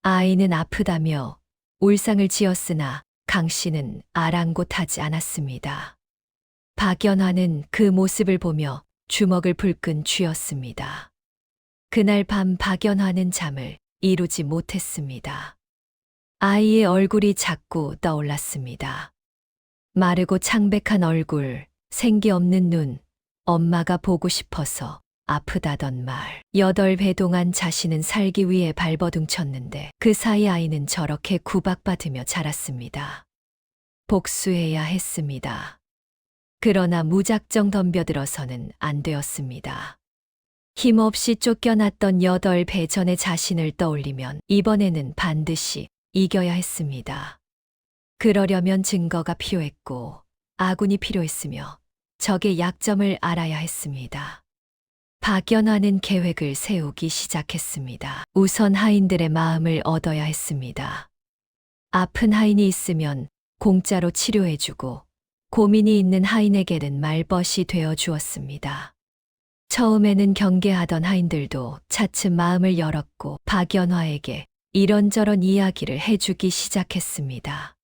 아이는 아프다며 울상을 지었으나 강 씨는 아랑곳하지 않았습니다. 박연화는 그 모습을 보며 주먹을 불끈 쥐었습니다. 그날 밤 박연화는 잠을 이루지 못했습니다. 아이의 얼굴이 자꾸 떠올랐습니다. 마르고 창백한 얼굴, 생기 없는 눈, 엄마가 보고 싶어서 아프다던 말. 8배 동안 자신은 살기 위해 발버둥쳤는데 그 사이 아이는 저렇게 구박받으며 자랐습니다. 복수해야 했습니다. 그러나 무작정 덤벼들어서는 안 되었습니다. 힘없이 쫓겨났던 8배 전의 자신을 떠올리면 이번에는 반드시 이겨야 했습니다. 그러려면 증거가 필요했고 아군이 필요했으며 적의 약점을 알아야 했습니다. 박연화는 계획을 세우기 시작했습니다. 우선 하인들의 마음을 얻어야 했습니다. 아픈 하인이 있으면 공짜로 치료해주고 고민이 있는 하인에게는 말벗이 되어 주었습니다. 처음에는 경계하던 하인들도 차츰 마음을 열었고 박연화에게 이런저런 이야기를 해주기 시작했습니다.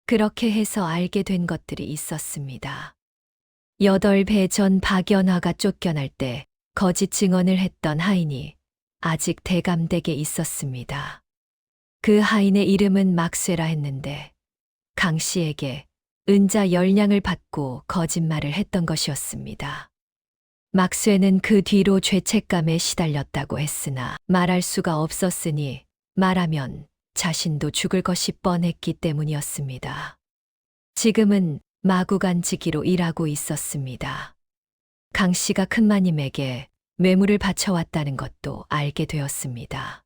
그렇게 해서 알게 된 것들이 있었습니다. 8배 전 박연화가 쫓겨날 때 거짓 증언을 했던 하인이 아직 대감댁에 있었습니다. 그 하인의 이름은 막쇠라 했는데 강 씨에게 은자 10냥을 받고 거짓말을 했던 것이었습니다. 막쇠는 그 뒤로 죄책감에 시달렸다고 했으나 말할 수가 없었으니 말하면 자신도 죽을 것이 뻔했기 때문이었습니다. 지금은 마구간지기로 일하고 있었습니다. 강 씨가 큰마님에게 뇌물을 바쳐왔다는 것도 알게 되었습니다.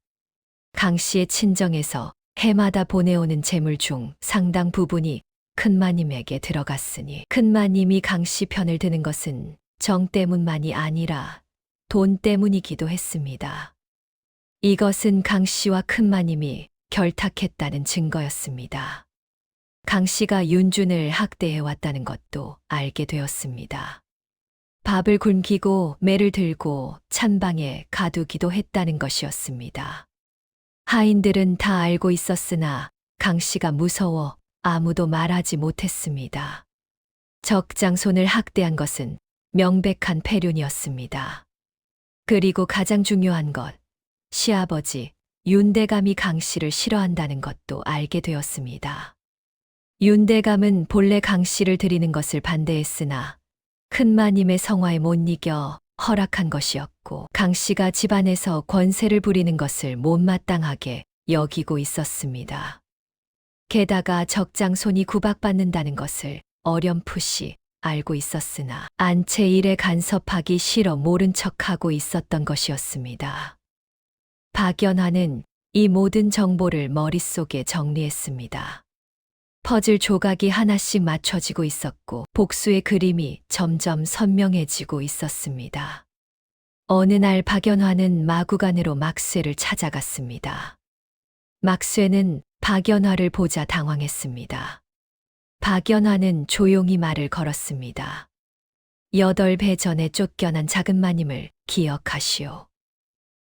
강 씨의 친정에서 해마다 보내오는 재물 중 상당 부분이 큰마님에게 들어갔으니 큰마님이 강 씨 편을 드는 것은 정 때문만이 아니라 돈 때문이기도 했습니다. 이것은 강 씨와 큰마님이 결탁했다는 증거였습니다. 강 씨가 윤준을 학대해왔다는 것도 알게 되었습니다. 밥을 굶기고 매를 들고 찬방에 가두기도 했다는 것이었습니다. 하인들은 다 알고 있었으나 강 씨가 무서워 아무도 말하지 못했습니다. 적장손을 학대한 것은 명백한 폐륜이었습니다. 그리고 가장 중요한 것, 시아버지 윤대감이 강 씨를 싫어한다는 것도 알게 되었습니다. 윤대감은 본래 강 씨를 드리는 것을 반대했으나 큰마님의 성화에 못 이겨 허락한 것이었고 강 씨가 집안에서 권세를 부리는 것을 못마땅하게 여기고 있었습니다. 게다가 적장손이 구박받는다는 것을 어렴풋이 알고 있었으나 안채 일에 간섭하기 싫어 모른 척하고 있었던 것이었습니다. 박연화는 이 모든 정보를 머릿속에 정리했습니다. 퍼즐 조각이 하나씩 맞춰지고 있었고 복수의 그림이 점점 선명해지고 있었습니다. 어느 날 박연화는 마구간으로 막쇠를 찾아갔습니다. 막쇠는 박연화를 보자 당황했습니다. 박연화는 조용히 말을 걸었습니다. 8배 전에 쫓겨난 작은 마님을 기억하시오.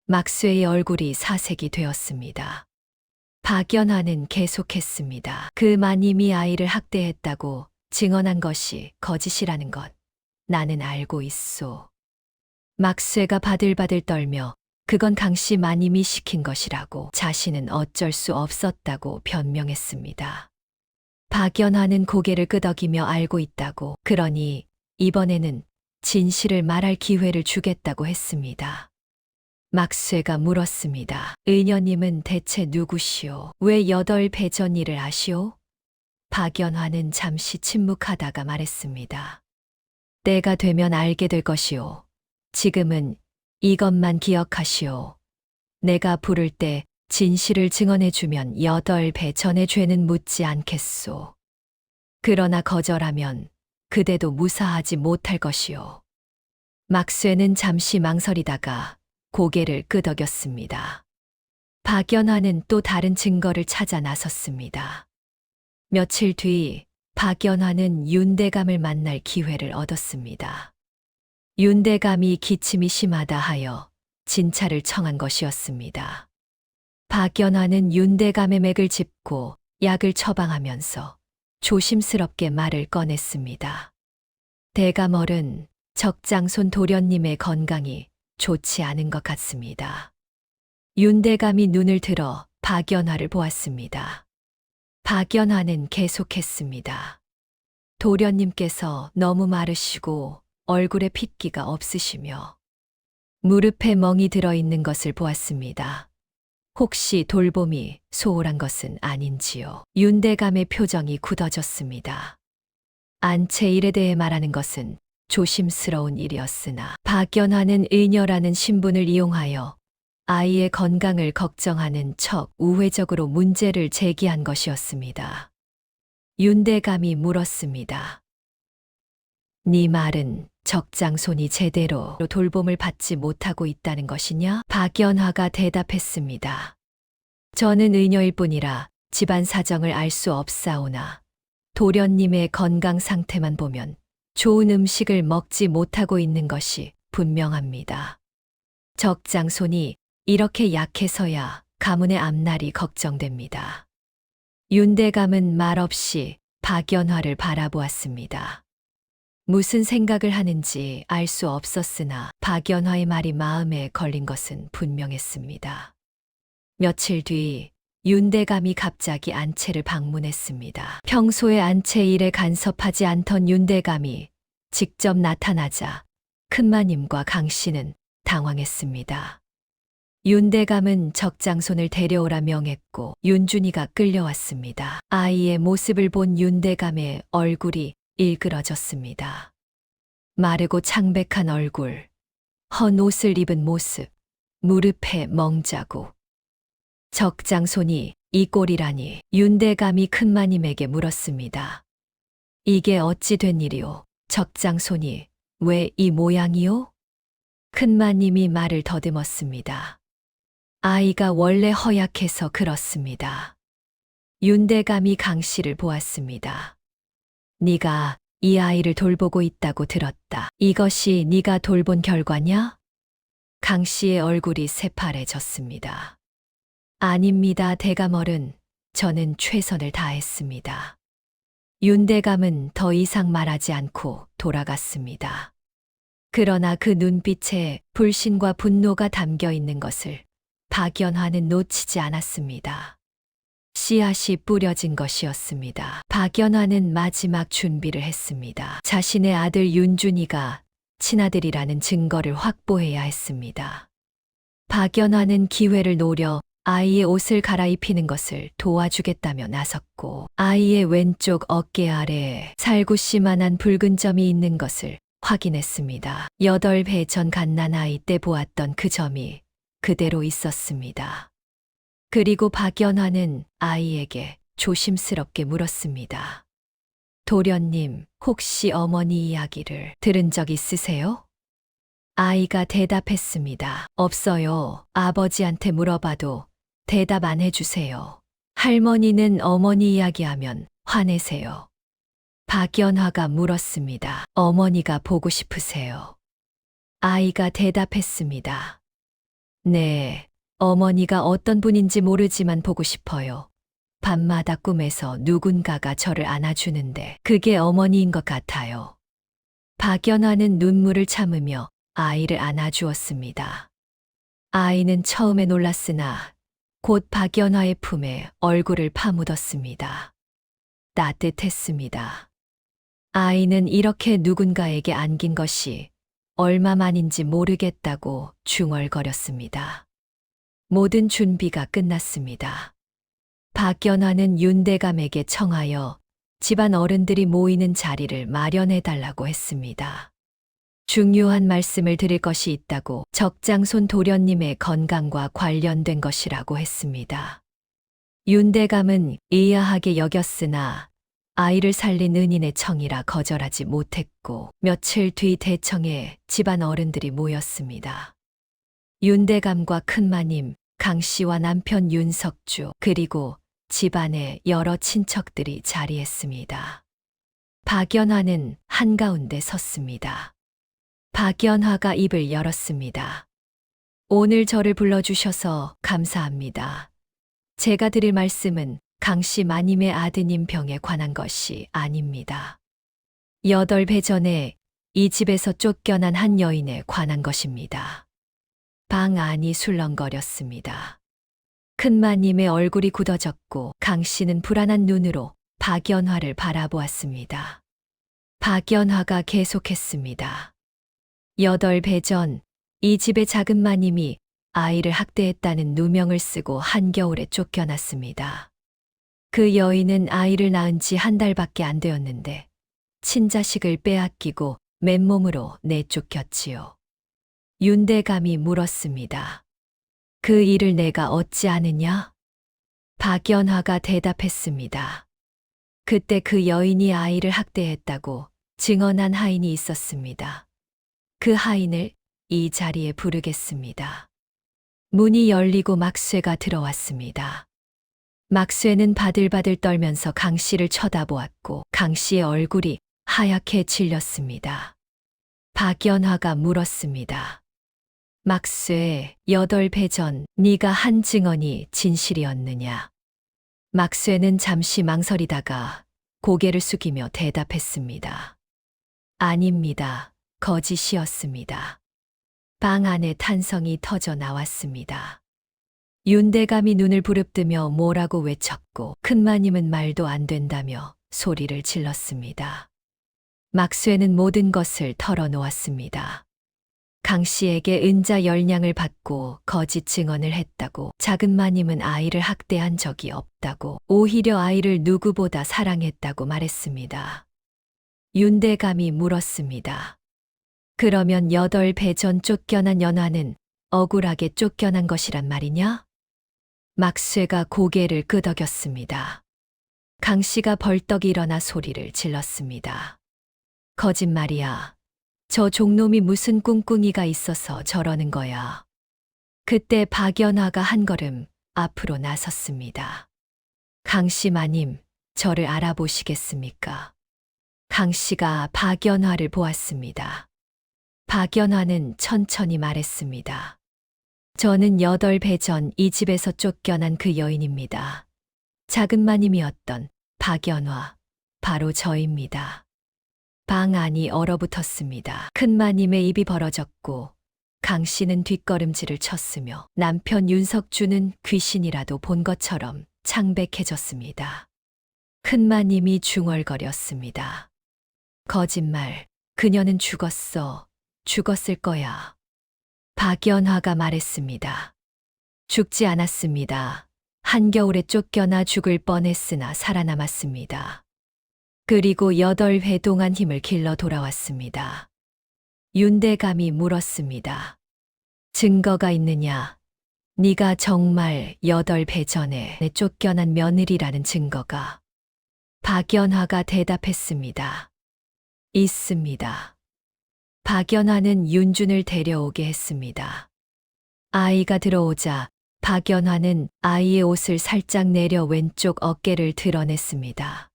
막쇠의 얼굴이 사색이 되었습니다. 박연화는 계속했습니다. 그 마님이 아이를 학대했다고 증언한 것이 거짓이라는 것 나는 알고 있소. 막쇠가 바들바들 떨며 그건 강씨 마님이 시킨 것이라고 자신은 어쩔 수 없었다고 변명했습니다. 박연화는 고개를 끄덕이며 알고 있다고 그러니 이번에는 진실을 말할 기회를 주겠다고 했습니다. 막쇠가 물었습니다. 의녀님은 대체 누구시오? 왜 8배 전 일을 아시오? 박연화는 잠시 침묵하다가 말했습니다. 때가 되면 알게 될 것이오. 지금은 이것만 기억하시오. 내가 부를 때 진실을 증언해주면 8배 전의 죄는 묻지 않겠소. 그러나 거절하면 그대도 무사하지 못할 것이오. 막쇠는 잠시 망설이다가 고개를 끄덕였습니다. 박연화는 또 다른 증거를 찾아 나섰습니다. 며칠 뒤 박연화는 윤대감을 만날 기회를 얻었습니다. 윤대감이 기침이 심하다 하여 진찰을 청한 것이었습니다. 박연화는 윤대감의 맥을 짚고 약을 처방하면서 조심스럽게 말을 꺼냈습니다. 대감얼은 적장손 도련님의 건강이 좋지 않은 것 같습니다. 윤대감이 눈을 들어 박연화를 보았습니다. 박연화는 계속했습니다. 도련님께서 너무 마르시고 얼굴에 핏기가 없으시며 무릎에 멍이 들어있는 것을 보았습니다. 혹시 돌봄이 소홀한 것은 아닌지요? 윤대감의 표정이 굳어졌습니다. 안채 일에 대해 말하는 것은 조심스러운 일이었으나 박연화는 의녀라는 신분을 이용하여 아이의 건강을 걱정하는 척 우회적으로 문제를 제기한 것이었습니다. 윤대감이 물었습니다. 네 말은 적장손이 제대로 돌봄을 받지 못하고 있다는 것이냐? 박연화가 대답했습니다. 저는 의녀일 뿐이라 집안 사정을 알 수 없사오나 도련님의 건강 상태만 보면 좋은 음식을 먹지 못하고 있는 것이 분명합니다. 적장손이 이렇게 약해서야 가문의 앞날이 걱정됩니다. 윤대감은 말없이 박연화를 바라보았습니다. 무슨 생각을 하는지 알 수 없었으나 박연화의 말이 마음에 걸린 것은 분명했습니다. 며칠 뒤 윤대감이 갑자기 안채를 방문했습니다. 평소에 안채 일에 간섭하지 않던 윤대감이 직접 나타나자 큰마님과 강씨는 당황했습니다. 윤대감은 적장손을 데려오라 명했고 윤준이가 끌려왔습니다. 아이의 모습을 본 윤대감의 얼굴이 일그러졌습니다. 마르고 창백한 얼굴, 헌 옷을 입은 모습, 무릎에 멍자국. 적장손이 이 꼴이라니 윤대감이 큰마님에게 물었습니다. 이게 어찌 된 일이오? 적장손이 왜 이 모양이오? 큰마님이 말을 더듬었습니다. 아이가 원래 허약해서 그렇습니다. 윤대감이 강씨를 보았습니다. 네가 이 아이를 돌보고 있다고 들었다. 이것이 네가 돌본 결과냐? 강씨의 얼굴이 새파래졌습니다. 아닙니다, 대감어른. 저는 최선을 다했습니다. 윤대감은 더 이상 말하지 않고 돌아갔습니다. 그러나 그 눈빛에 불신과 분노가 담겨 있는 것을 박연화는 놓치지 않았습니다. 씨앗이 뿌려진 것이었습니다. 박연화는 마지막 준비를 했습니다. 자신의 아들 윤준이가 친아들이라는 증거를 확보해야 했습니다. 박연화는 기회를 노려 아이의 옷을 갈아입히는 것을 도와주겠다며 나섰고 아이의 왼쪽 어깨 아래에 살구씨만한 붉은 점이 있는 것을 확인했습니다. 8배 전 갓난 아이 때 보았던 그 점이 그대로 있었습니다. 그리고 박연화는 아이에게 조심스럽게 물었습니다. 도련님, 혹시 어머니 이야기를 들은 적 있으세요? 아이가 대답했습니다. 없어요. 아버지한테 물어봐도 대답 안 해주세요. 할머니는 어머니 이야기하면 화내세요. 박연화가 물었습니다. 어머니가 보고 싶으세요? 아이가 대답했습니다. 네, 어머니가 어떤 분인지 모르지만 보고 싶어요. 밤마다 꿈에서 누군가가 저를 안아주는데 그게 어머니인 것 같아요. 박연화는 눈물을 참으며 아이를 안아주었습니다. 아이는 처음에 놀랐으나 곧 박연화의 품에 얼굴을 파묻었습니다. 따뜻했습니다. 아이는 이렇게 누군가에게 안긴 것이 얼마만인지 모르겠다고 중얼거렸습니다. 모든 준비가 끝났습니다. 박연화는 윤대감에게 청하여 집안 어른들이 모이는 자리를 마련해 달라고 했습니다. 중요한 말씀을 드릴 것이 있다고 적장손 도련님의 건강과 관련된 것이라고 했습니다. 윤대감은 의아하게 여겼으나 아이를 살린 은인의 청이라 거절하지 못했고 며칠 뒤 대청에 집안 어른들이 모였습니다. 윤대감과 큰마님, 강씨와 남편 윤석주, 그리고 집안의 여러 친척들이 자리했습니다. 박연화는 한가운데 섰습니다. 박연화가 입을 열었습니다. 오늘 저를 불러주셔서 감사합니다. 제가 드릴 말씀은 강씨 마님의 아드님 병에 관한 것이 아닙니다. 8배 전에 이 집에서 쫓겨난 한 여인에 관한 것입니다. 방 안이 술렁거렸습니다. 큰마님의 얼굴이 굳어졌고 강씨는 불안한 눈으로 박연화를 바라보았습니다. 박연화가 계속했습니다. 8배 전 이 집의 작은 마님이 아이를 학대했다는 누명을 쓰고 한겨울에 쫓겨났습니다. 그 여인은 아이를 낳은 지 한 달밖에 안 되었는데 친자식을 빼앗기고 맨몸으로 내쫓겼지요. 윤대감이 물었습니다. 그 일을 내가 어찌 아느냐? 박연화가 대답했습니다. 그때 그 여인이 아이를 학대했다고 증언한 하인이 있었습니다. 그 하인을 이 자리에 부르겠습니다. 문이 열리고 막쇠가 들어왔습니다. 막쇠는 바들바들 떨면서 강씨를 쳐다보았고 강씨의 얼굴이 하얗게 질렸습니다. 박연화가 물었습니다. 막쇠, 8배 전 네가 한 증언이 진실이었느냐? 막쇠는 잠시 망설이다가 고개를 숙이며 대답했습니다. 아닙니다. 거짓이었습니다. 방 안에 탄성이 터져 나왔습니다. 윤대감이 눈을 부릅뜨며 뭐라고 외쳤고 큰마님은 말도 안 된다며 소리를 질렀습니다. 막쇠는 모든 것을 털어놓았습니다. 강씨에게 은자 10냥을 받고 거짓 증언을 했다고, 작은 마님은 아이를 학대한 적이 없다고, 오히려 아이를 누구보다 사랑했다고 말했습니다. 윤대감이 물었습니다. 그러면 8배 전 쫓겨난 연화는 억울하게 쫓겨난 것이란 말이냐? 막쇠가 고개를 끄덕였습니다. 강씨가 벌떡 일어나 소리를 질렀습니다. 거짓말이야. 저 종놈이 무슨 꿍꿍이가 있어서 저러는 거야. 그때 박연화가 한 걸음 앞으로 나섰습니다. 강씨 마님, 저를 알아보시겠습니까? 강씨가 박연화를 보았습니다. 박연화는 천천히 말했습니다. 저는 8배 전 이 집에서 쫓겨난 그 여인입니다. 작은 마님이었던 박연화, 바로 저입니다. 방 안이 얼어붙었습니다. 큰 마님의 입이 벌어졌고 강씨는 뒷걸음질을 쳤으며 남편 윤석주는 귀신이라도 본 것처럼 창백해졌습니다. 큰 마님이 중얼거렸습니다. 거짓말, 그녀는 죽었어. 죽었을 거야. 박연화가 말했습니다. 죽지 않았습니다. 한겨울에 쫓겨나 죽을 뻔했으나 살아남았습니다. 그리고 8회 동안 힘을 길러 돌아왔습니다. 윤대감이 물었습니다. 증거가 있느냐? 네가 정말 8배 전에 내 쫓겨난 며느리라는 증거가? 박연화가 대답했습니다. 있습니다. 박연화는 윤준을 데려오게 했습니다. 아이가 들어오자 박연화는 아이의 옷을 살짝 내려 왼쪽 어깨를 드러냈습니다.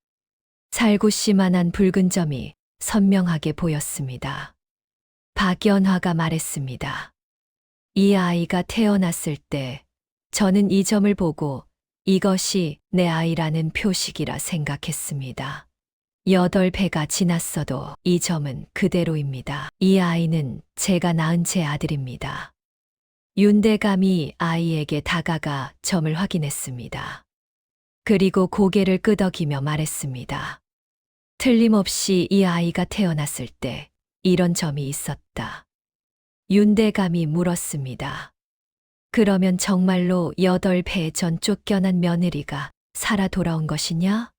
살구씨만한 붉은 점이 선명하게 보였습니다. 박연화가 말했습니다. 이 아이가 태어났을 때 저는 이 점을 보고 이것이 내 아이라는 표식이라 생각했습니다. 8배가 지났어도 이 점은 그대로입니다. 이 아이는 제가 낳은 제 아들입니다. 윤대감이 아이에게 다가가 점을 확인했습니다. 그리고 고개를 끄덕이며 말했습니다. 틀림없이 이 아이가 태어났을 때 이런 점이 있었다. 윤대감이 물었습니다. 그러면 정말로 8배 전 쫓겨난 며느리가 살아 돌아온 것이냐?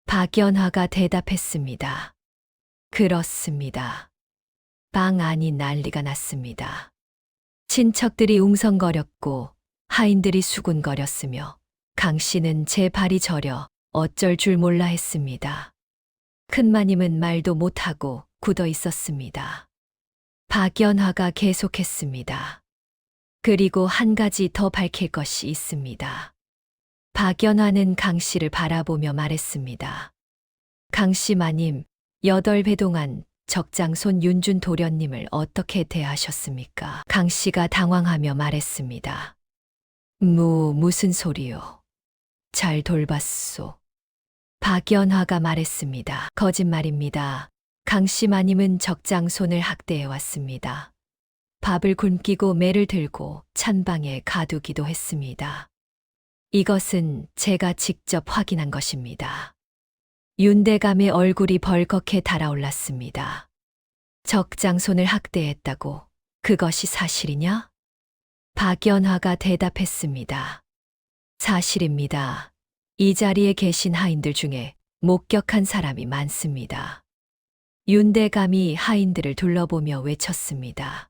박연화가 대답했습니다. 그렇습니다. 방 안이 난리가 났습니다. 친척들이 웅성거렸고 하인들이 수군거렸으며 강 씨는 제 발이 저려 어쩔 줄 몰라 했습니다. 큰마님은 말도 못하고 굳어 있었습니다. 박연화가 계속했습니다. 그리고 한 가지 더 밝힐 것이 있습니다. 박연화는 강 씨를 바라보며 말했습니다. 강 씨 마님, 8배 동안 적장손 윤준 도련님을 어떻게 대하셨습니까? 강 씨가 당황하며 말했습니다. 무슨 소리요? 잘 돌봤소. 박연화가 말했습니다. 거짓말입니다. 강 씨 마님은 적장손을 학대해 왔습니다. 밥을 굶기고 매를 들고 찬방에 가두기도 했습니다. 이것은 제가 직접 확인한 것입니다. 윤대감의 얼굴이 벌겋게 달아올랐습니다. 적장손을 학대했다고 그것이 사실이냐? 박연화가 대답했습니다. 사실입니다. 이 자리에 계신 하인들 중에 목격한 사람이 많습니다. 윤대감이 하인들을 둘러보며 외쳤습니다.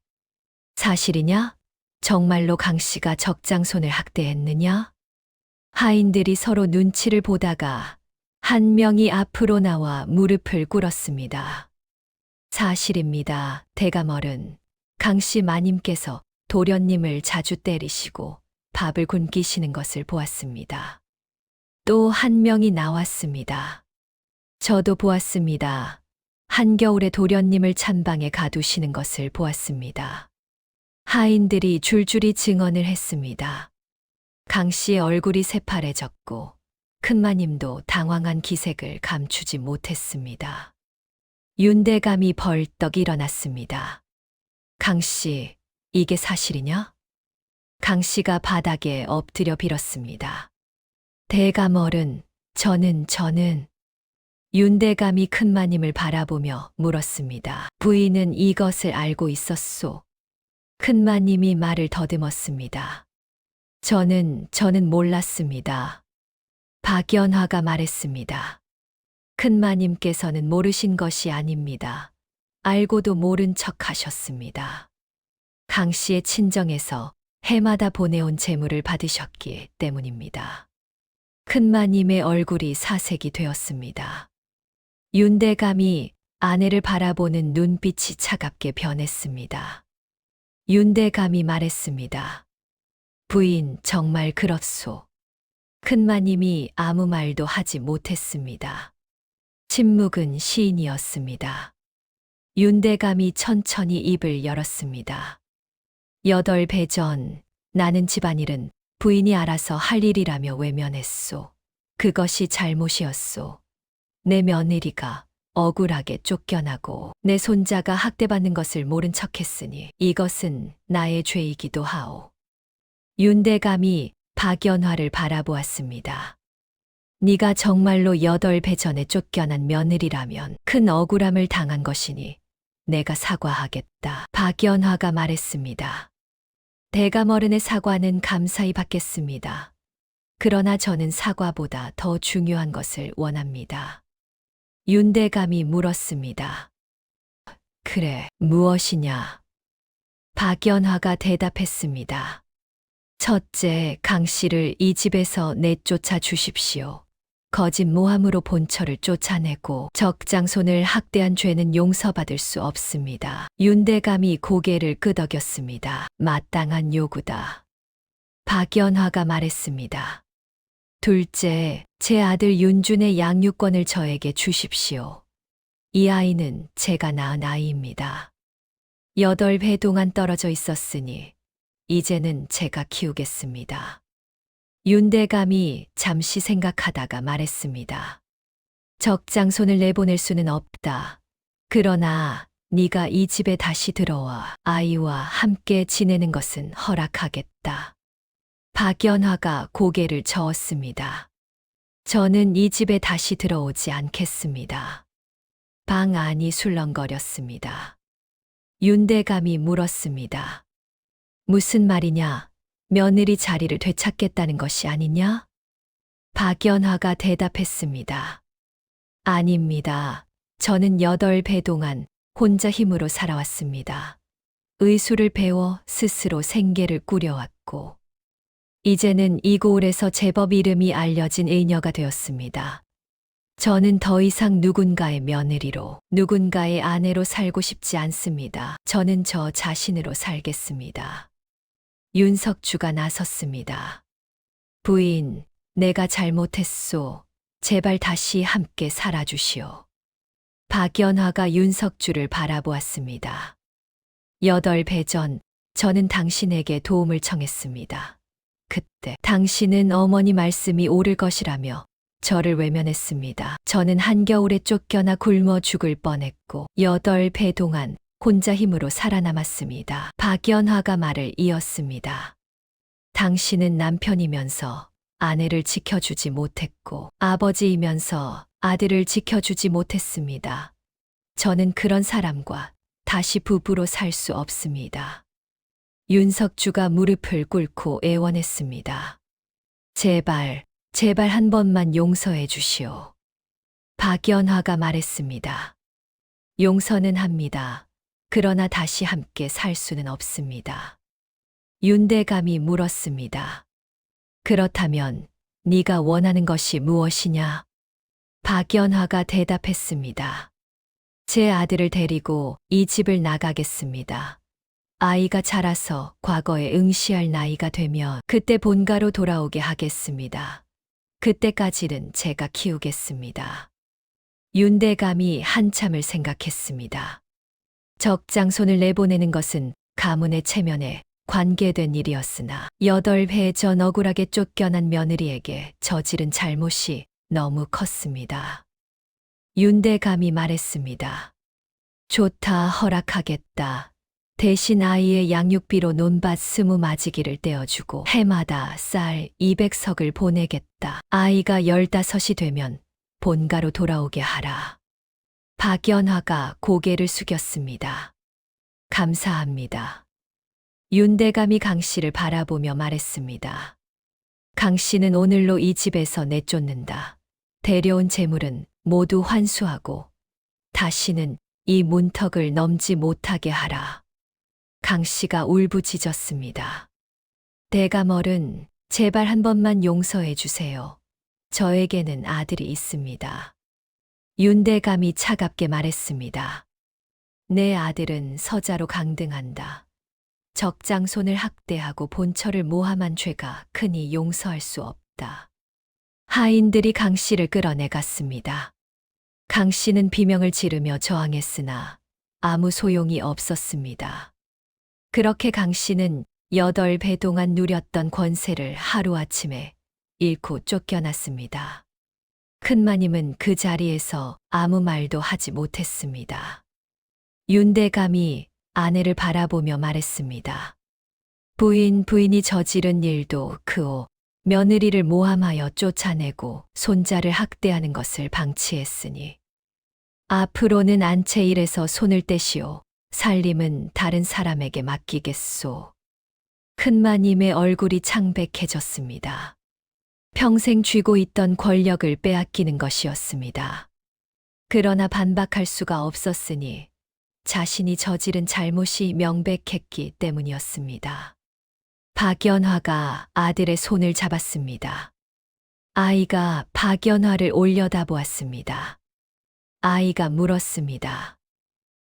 사실이냐? 정말로 강 씨가 적장손을 학대했느냐? 하인들이 서로 눈치를 보다가 한 명이 앞으로 나와 무릎을 꿇었습니다. 사실입니다. 대감어른, 강 씨 마님께서 도련님을 자주 때리시고 밥을 굶기시는 것을 보았습니다. 또 한 명이 나왔습니다. 저도 보았습니다. 한겨울에 도련님을 찬방에 가두시는 것을 보았습니다. 하인들이 줄줄이 증언을 했습니다. 강 씨의 얼굴이 새파래졌고 큰마님도 당황한 기색을 감추지 못했습니다. 윤대감이 벌떡 일어났습니다. 강 씨, 이게 사실이냐? 강 씨가 바닥에 엎드려 빌었습니다. 대감어른, 저는 윤대감이 큰마님을 바라보며 물었습니다. 부인은 이것을 알고 있었소. 큰마님이 말을 더듬었습니다. 저는 몰랐습니다. 박연화가 말했습니다. 큰마님께서는 모르신 것이 아닙니다. 알고도 모른 척 하셨습니다. 강 씨의 친정에서 해마다 보내온 재물을 받으셨기 때문입니다. 큰마님의 얼굴이 사색이 되었습니다. 윤대감이 아내를 바라보는 눈빛이 차갑게 변했습니다. 윤대감이 말했습니다. 부인 정말 그렇소. 큰마님이 아무 말도 하지 못했습니다. 침묵은 시인이었습니다. 윤대감이 천천히 입을 열었습니다. 8배 전 나는 집안일은 부인이 알아서 할 일이라며 외면했소. 그것이 잘못이었소. 내 며느리가 억울하게 쫓겨나고 내 손자가 학대받는 것을 모른 척했으니 이것은 나의 죄이기도 하오. 윤대감이 박연화를 바라보았습니다. 네가 정말로 8배 전에 쫓겨난 며느리라면 큰 억울함을 당한 것이니 내가 사과하겠다. 박연화가 말했습니다. 대감어른의 사과는 감사히 받겠습니다. 그러나 저는 사과보다 더 중요한 것을 원합니다. 윤대감이 물었습니다. 그래, 무엇이냐? 박연화가 대답했습니다. 첫째, 강 씨를 이 집에서 내쫓아 주십시오. 거짓 모함으로 본처를 쫓아내고 적장손을 학대한 죄는 용서받을 수 없습니다. 윤대감이 고개를 끄덕였습니다. 마땅한 요구다. 박연화가 말했습니다. 둘째, 제 아들 윤준의 양육권을 저에게 주십시오. 이 아이는 제가 낳은 아이입니다. 8회 동안 떨어져 있었으니 이제는 제가 키우겠습니다. 윤대감이 잠시 생각하다가 말했습니다. 적장손을 내보낼 수는 없다. 그러나 네가 이 집에 다시 들어와 아이와 함께 지내는 것은 허락하겠다. 박연화가 고개를 저었습니다. 저는 이 집에 다시 들어오지 않겠습니다. 방 안이 술렁거렸습니다. 윤대감이 물었습니다. 무슨 말이냐? 며느리 자리를 되찾겠다는 것이 아니냐? 박연화가 대답했습니다. 아닙니다. 저는 8배 동안 혼자 힘으로 살아왔습니다. 의술을 배워 스스로 생계를 꾸려왔고, 이제는 이 고을에서 제법 이름이 알려진 의녀가 되었습니다. 저는 더 이상 누군가의 며느리로, 누군가의 아내로 살고 싶지 않습니다. 저는 저 자신으로 살겠습니다. 윤석주가 나섰습니다. 부인, 내가 잘못했소. 제발 다시 함께 살아주시오. 박연화가 윤석주를 바라보았습니다. 8배 전, 저는 당신에게 도움을 청했습니다. 그때 당신은 어머니 말씀이 옳을 것이라며 저를 외면했습니다. 저는 한겨울에 쫓겨나 굶어 죽을 뻔했고 8배 동안 혼자 힘으로 살아남았습니다. 박연화가 말을 이었습니다. 당신은 남편이면서 아내를 지켜주지 못했고 아버지이면서 아들을 지켜주지 못했습니다. 저는 그런 사람과 다시 부부로 살 수 없습니다. 윤석주가 무릎을 꿇고 애원했습니다. 제발, 제발 한 번만 용서해 주시오. 박연화가 말했습니다. 용서는 합니다. 그러나 다시 함께 살 수는 없습니다. 윤대감이 물었습니다. 그렇다면 네가 원하는 것이 무엇이냐? 박연화가 대답했습니다. 제 아들을 데리고 이 집을 나가겠습니다. 아이가 자라서 과거에 응시할 나이가 되면 그때 본가로 돌아오게 하겠습니다. 그때까지는 제가 키우겠습니다. 윤대감이 한참을 생각했습니다. 적장손을 내보내는 것은 가문의 체면에 관계된 일이었으나 8회 전 억울하게 쫓겨난 며느리에게 저지른 잘못이 너무 컸습니다. 윤대감이 말했습니다. 좋다, 허락하겠다. 대신 아이의 양육비로 논밭 20마지기를 떼어주고 해마다 쌀 200석을 보내겠다. 아이가 15이 되면 본가로 돌아오게 하라. 박연화가 고개를 숙였습니다. 감사합니다. 윤대감이 강 씨를 바라보며 말했습니다. 강 씨는 오늘로 이 집에서 내쫓는다. 데려온 재물은 모두 환수하고 다시는 이 문턱을 넘지 못하게 하라. 강 씨가 울부짖었습니다. 대감어른, 제발 한 번만 용서해 주세요. 저에게는 아들이 있습니다. 윤대감이 차갑게 말했습니다. 내 아들은 서자로 강등한다. 적장손을 학대하고 본처를 모함한 죄가 크니 용서할 수 없다. 하인들이 강 씨를 끌어내 갔습니다. 강 씨는 비명을 지르며 저항했으나 아무 소용이 없었습니다. 그렇게 강 씨는 8배 동안 누렸던 권세를 하루아침에 잃고 쫓겨났습니다. 큰마님은 그 자리에서 아무 말도 하지 못했습니다. 윤대감이 아내를 바라보며 말했습니다. 부인이 저지른 일도 크오. 며느리를 모함하여 쫓아내고 손자를 학대하는 것을 방치했으니 앞으로는 안채 일에서 손을 떼시오. 살림은 다른 사람에게 맡기겠소. 큰마님의 얼굴이 창백해졌습니다. 평생 쥐고 있던 권력을 빼앗기는 것이었습니다. 그러나 반박할 수가 없었으니 자신이 저지른 잘못이 명백했기 때문이었습니다. 박연화가 아들의 손을 잡았습니다. 아이가 박연화를 올려다보았습니다. 아이가 물었습니다.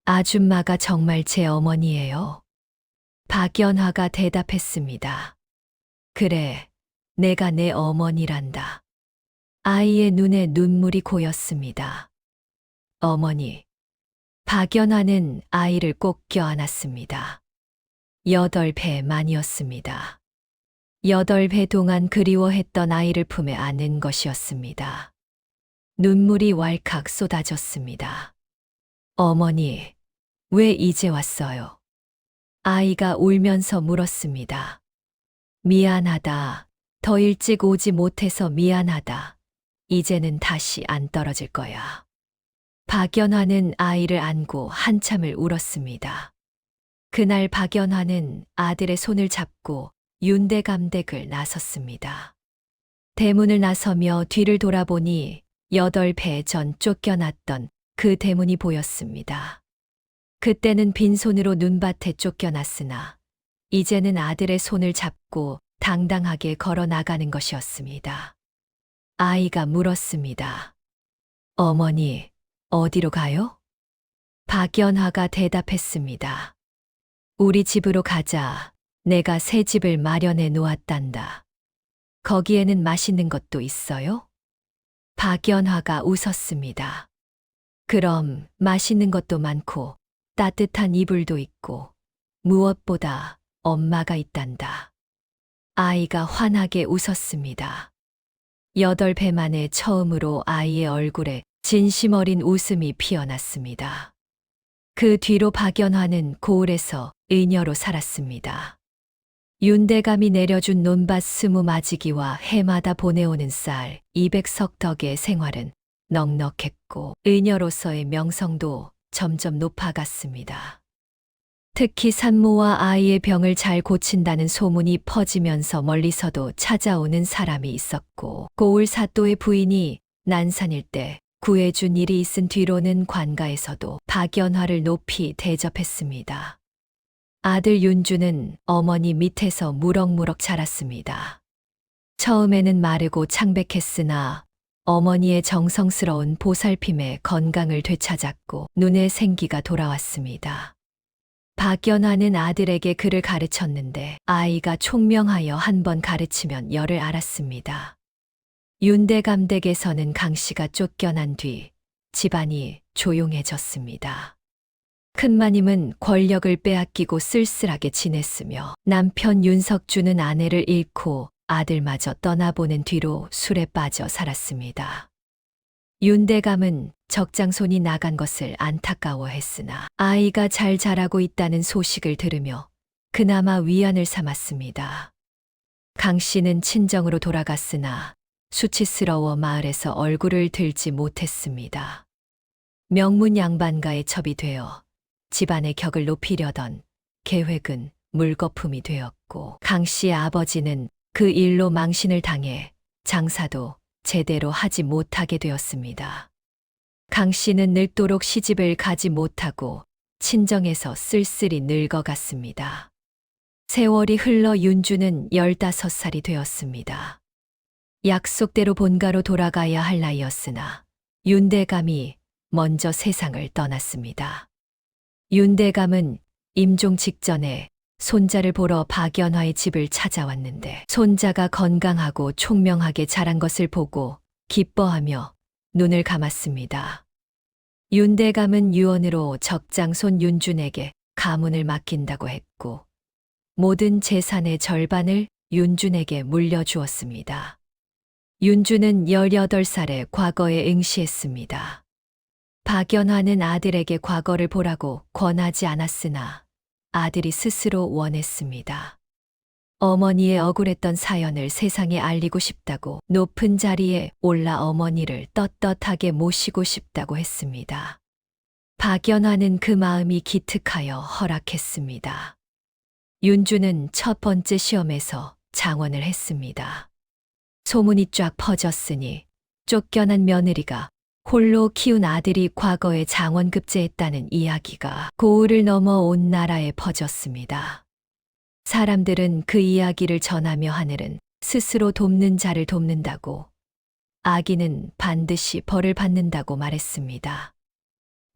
아줌마가 정말 제 어머니예요? 박연화가 대답했습니다. 그래, 내가 내 어머니란다. 아이의 눈에 눈물이 고였습니다. 어머니. 박연화는 아이를 꼭 껴안았습니다. 8배 만이었습니다. 8배 동안 그리워했던 아이를 품에 안은 것이었습니다. 눈물이 왈칵 쏟아졌습니다. 어머니, 왜 이제 왔어요? 아이가 울면서 물었습니다. 미안하다. 더 일찍 오지 못해서 미안하다. 이제는 다시 안 떨어질 거야. 박연화는 아이를 안고 한참을 울었습니다. 그날 박연화는 아들의 손을 잡고 윤대감댁을 나섰습니다. 대문을 나서며 뒤를 돌아보니 8배 전 쫓겨났던 그 대문이 보였습니다. 그때는 빈손으로 눈밭에 쫓겨났으나 이제는 아들의 손을 잡고 당당하게 걸어 나가는 것이었습니다. 아이가 물었습니다. 어머니, 어디로 가요? 박연화가 대답했습니다. 우리 집으로 가자. 내가 새 집을 마련해 놓았단다. 거기에는 맛있는 것도 있어요? 박연화가 웃었습니다. 그럼 맛있는 것도 많고 따뜻한 이불도 있고 무엇보다 엄마가 있단다. 아이가 환하게 웃었습니다. 8배 만에 처음으로 아이의 얼굴에 진심 어린 웃음이 피어났습니다. 그 뒤로 박연화는 고을에서 의녀로 살았습니다. 윤대감이 내려준 논밭 20마지기와 해마다 보내오는 쌀 200석 덕의 생활은 넉넉했고 의녀로서의 명성도 점점 높아갔습니다. 특히 산모와 아이의 병을 잘 고친다는 소문이 퍼지면서 멀리서도 찾아오는 사람이 있었고 고을 사또의 부인이 난산일 때 구해준 일이 있은 뒤로는 관가에서도 박연화를 높이 대접했습니다. 아들 윤주는 어머니 밑에서 무럭무럭 자랐습니다. 처음에는 마르고 창백했으나 어머니의 정성스러운 보살핌에 건강을 되찾았고 눈에 생기가 돌아왔습니다. 박연화는 아들에게 글을 가르쳤는데 아이가 총명하여 한 번 가르치면 열을 알았습니다. 윤대감 댁에서는 강씨가 쫓겨난 뒤 집안이 조용해졌습니다. 큰마님은 권력을 빼앗기고 쓸쓸하게 지냈으며 남편 윤석주는 아내를 잃고 아들마저 떠나보낸 뒤로 술에 빠져 살았습니다. 윤대감은 적장손이 나간 것을 안타까워했으나 아이가 잘 자라고 있다는 소식을 들으며 그나마 위안을 삼았습니다. 강씨는 친정으로 돌아갔으나 수치스러워 마을에서 얼굴을 들지 못했습니다. 명문 양반가에 첩이 되어 집안의 격을 높이려던 계획은 물거품이 되었고 강씨의 아버지는 그 일로 망신을 당해 장사도 제대로 하지 못하게 되었습니다. 강씨는 늙도록 시집을 가지 못하고 친정에서 쓸쓸히 늙어갔습니다. 세월이 흘러 윤주는 15살이 되었습니다. 약속대로 본가로 돌아가야 할 나이였으나 윤대감이 먼저 세상을 떠났습니다. 윤대감은 임종 직전에 손자를 보러 박연화의 집을 찾아왔는데 손자가 건강하고 총명하게 자란 것을 보고 기뻐하며 눈을 감았습니다. 윤대감은 유언으로 적장손 윤준에게 가문을 맡긴다고 했고 모든 재산의 절반을 윤준에게 물려주었습니다. 윤준은 18살에 과거에 응시했습니다. 박연화는 아들에게 과거를 보라고 권하지 않았으나 아들이 스스로 원했습니다. 어머니의 억울했던 사연을 세상에 알리고 싶다고 높은 자리에 올라 어머니를 떳떳하게 모시고 싶다고 했습니다. 박연화는 그 마음이 기특하여 허락했습니다. 윤주는 첫 번째 시험에서 장원을 했습니다. 소문이 쫙 퍼졌으니 쫓겨난 며느리가 홀로 키운 아들이 과거에 장원급제했다는 이야기가 고을을 넘어 온 나라에 퍼졌습니다. 사람들은 그 이야기를 전하며 하늘은 스스로 돕는 자를 돕는다고, 악인은 반드시 벌을 받는다고 말했습니다.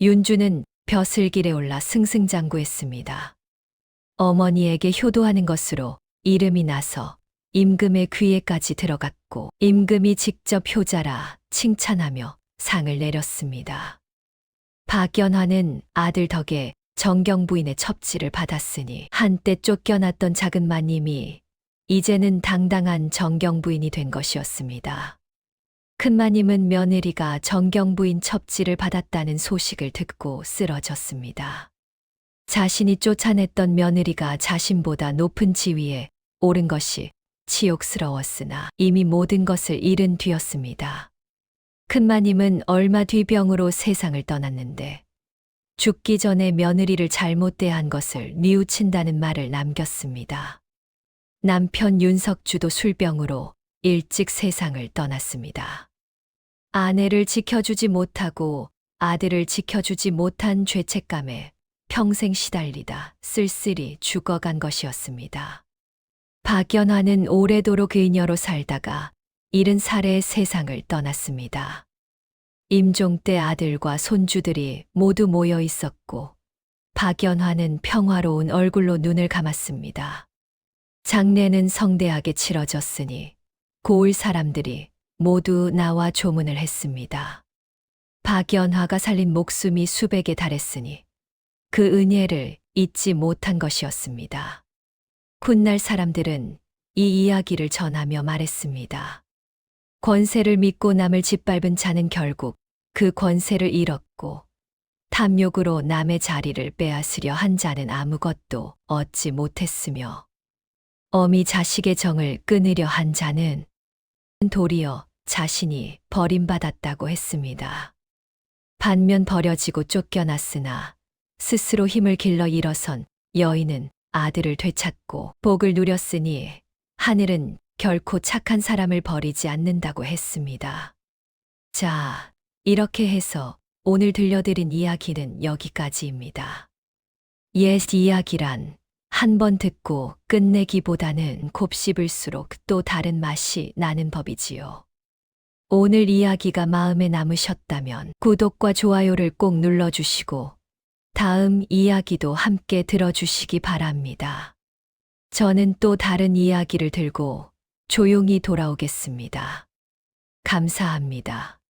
윤주는 벼슬길에 올라 승승장구했습니다. 어머니에게 효도하는 것으로 이름이 나서 임금의 귀에까지 들어갔고, 임금이 직접 효자라 칭찬하며 상을 내렸습니다. 박연화는 아들 덕에 정경 부인의 첩지를 받았으니 한때 쫓겨났던 작은 마님이 이제는 당당한 정경 부인이 된 것이었습니다. 큰 마님은 며느리가 정경 부인 첩지를 받았다는 소식을 듣고 쓰러졌습니다. 자신이 쫓아냈던 며느리가 자신보다 높은 지위에 오른 것이 치욕스러웠으나 이미 모든 것을 잃은 뒤였습니다. 큰마님은 얼마 뒤 병으로 세상을 떠났는데 죽기 전에 며느리를 잘못 대한 것을 뉘우친다는 말을 남겼습니다. 남편 윤석주도 술병으로 일찍 세상을 떠났습니다. 아내를 지켜주지 못하고 아들을 지켜주지 못한 죄책감에 평생 시달리다 쓸쓸히 죽어간 것이었습니다. 박연화는 오래도록 그녀로 살다가 70살에 세상을 떠났습니다. 임종 때 아들과 손주들이 모두 모여 있었고 박연화는 평화로운 얼굴로 눈을 감았습니다. 장례는 성대하게 치러졌으니 고을 사람들이 모두 나와 조문을 했습니다. 박연화가 살린 목숨이 수백에 달했으니 그 은혜를 잊지 못한 것이었습니다. 훗날 사람들은 이 이야기를 전하며 말했습니다. 권세를 믿고 남을 짓밟은 자는 결국 그 권세를 잃었고, 탐욕으로 남의 자리를 빼앗으려 한 자는 아무것도 얻지 못했으며, 어미 자식의 정을 끊으려 한 자는 도리어 자신이 버림받았다고 했습니다. 반면 버려지고 쫓겨났으나 스스로 힘을 길러 일어선 여인은 아들을 되찾고 복을 누렸으니 하늘은 결코 착한 사람을 버리지 않는다고 했습니다. 자, 이렇게 해서 오늘 들려드린 이야기는 여기까지입니다. 옛 이야기란 한 번 듣고 끝내기보다는 곱씹을수록 또 다른 맛이 나는 법이지요. 오늘 이야기가 마음에 남으셨다면 구독과 좋아요를 꼭 눌러주시고 다음 이야기도 함께 들어주시기 바랍니다. 저는 또 다른 이야기를 들고 조용히 돌아오겠습니다. 감사합니다.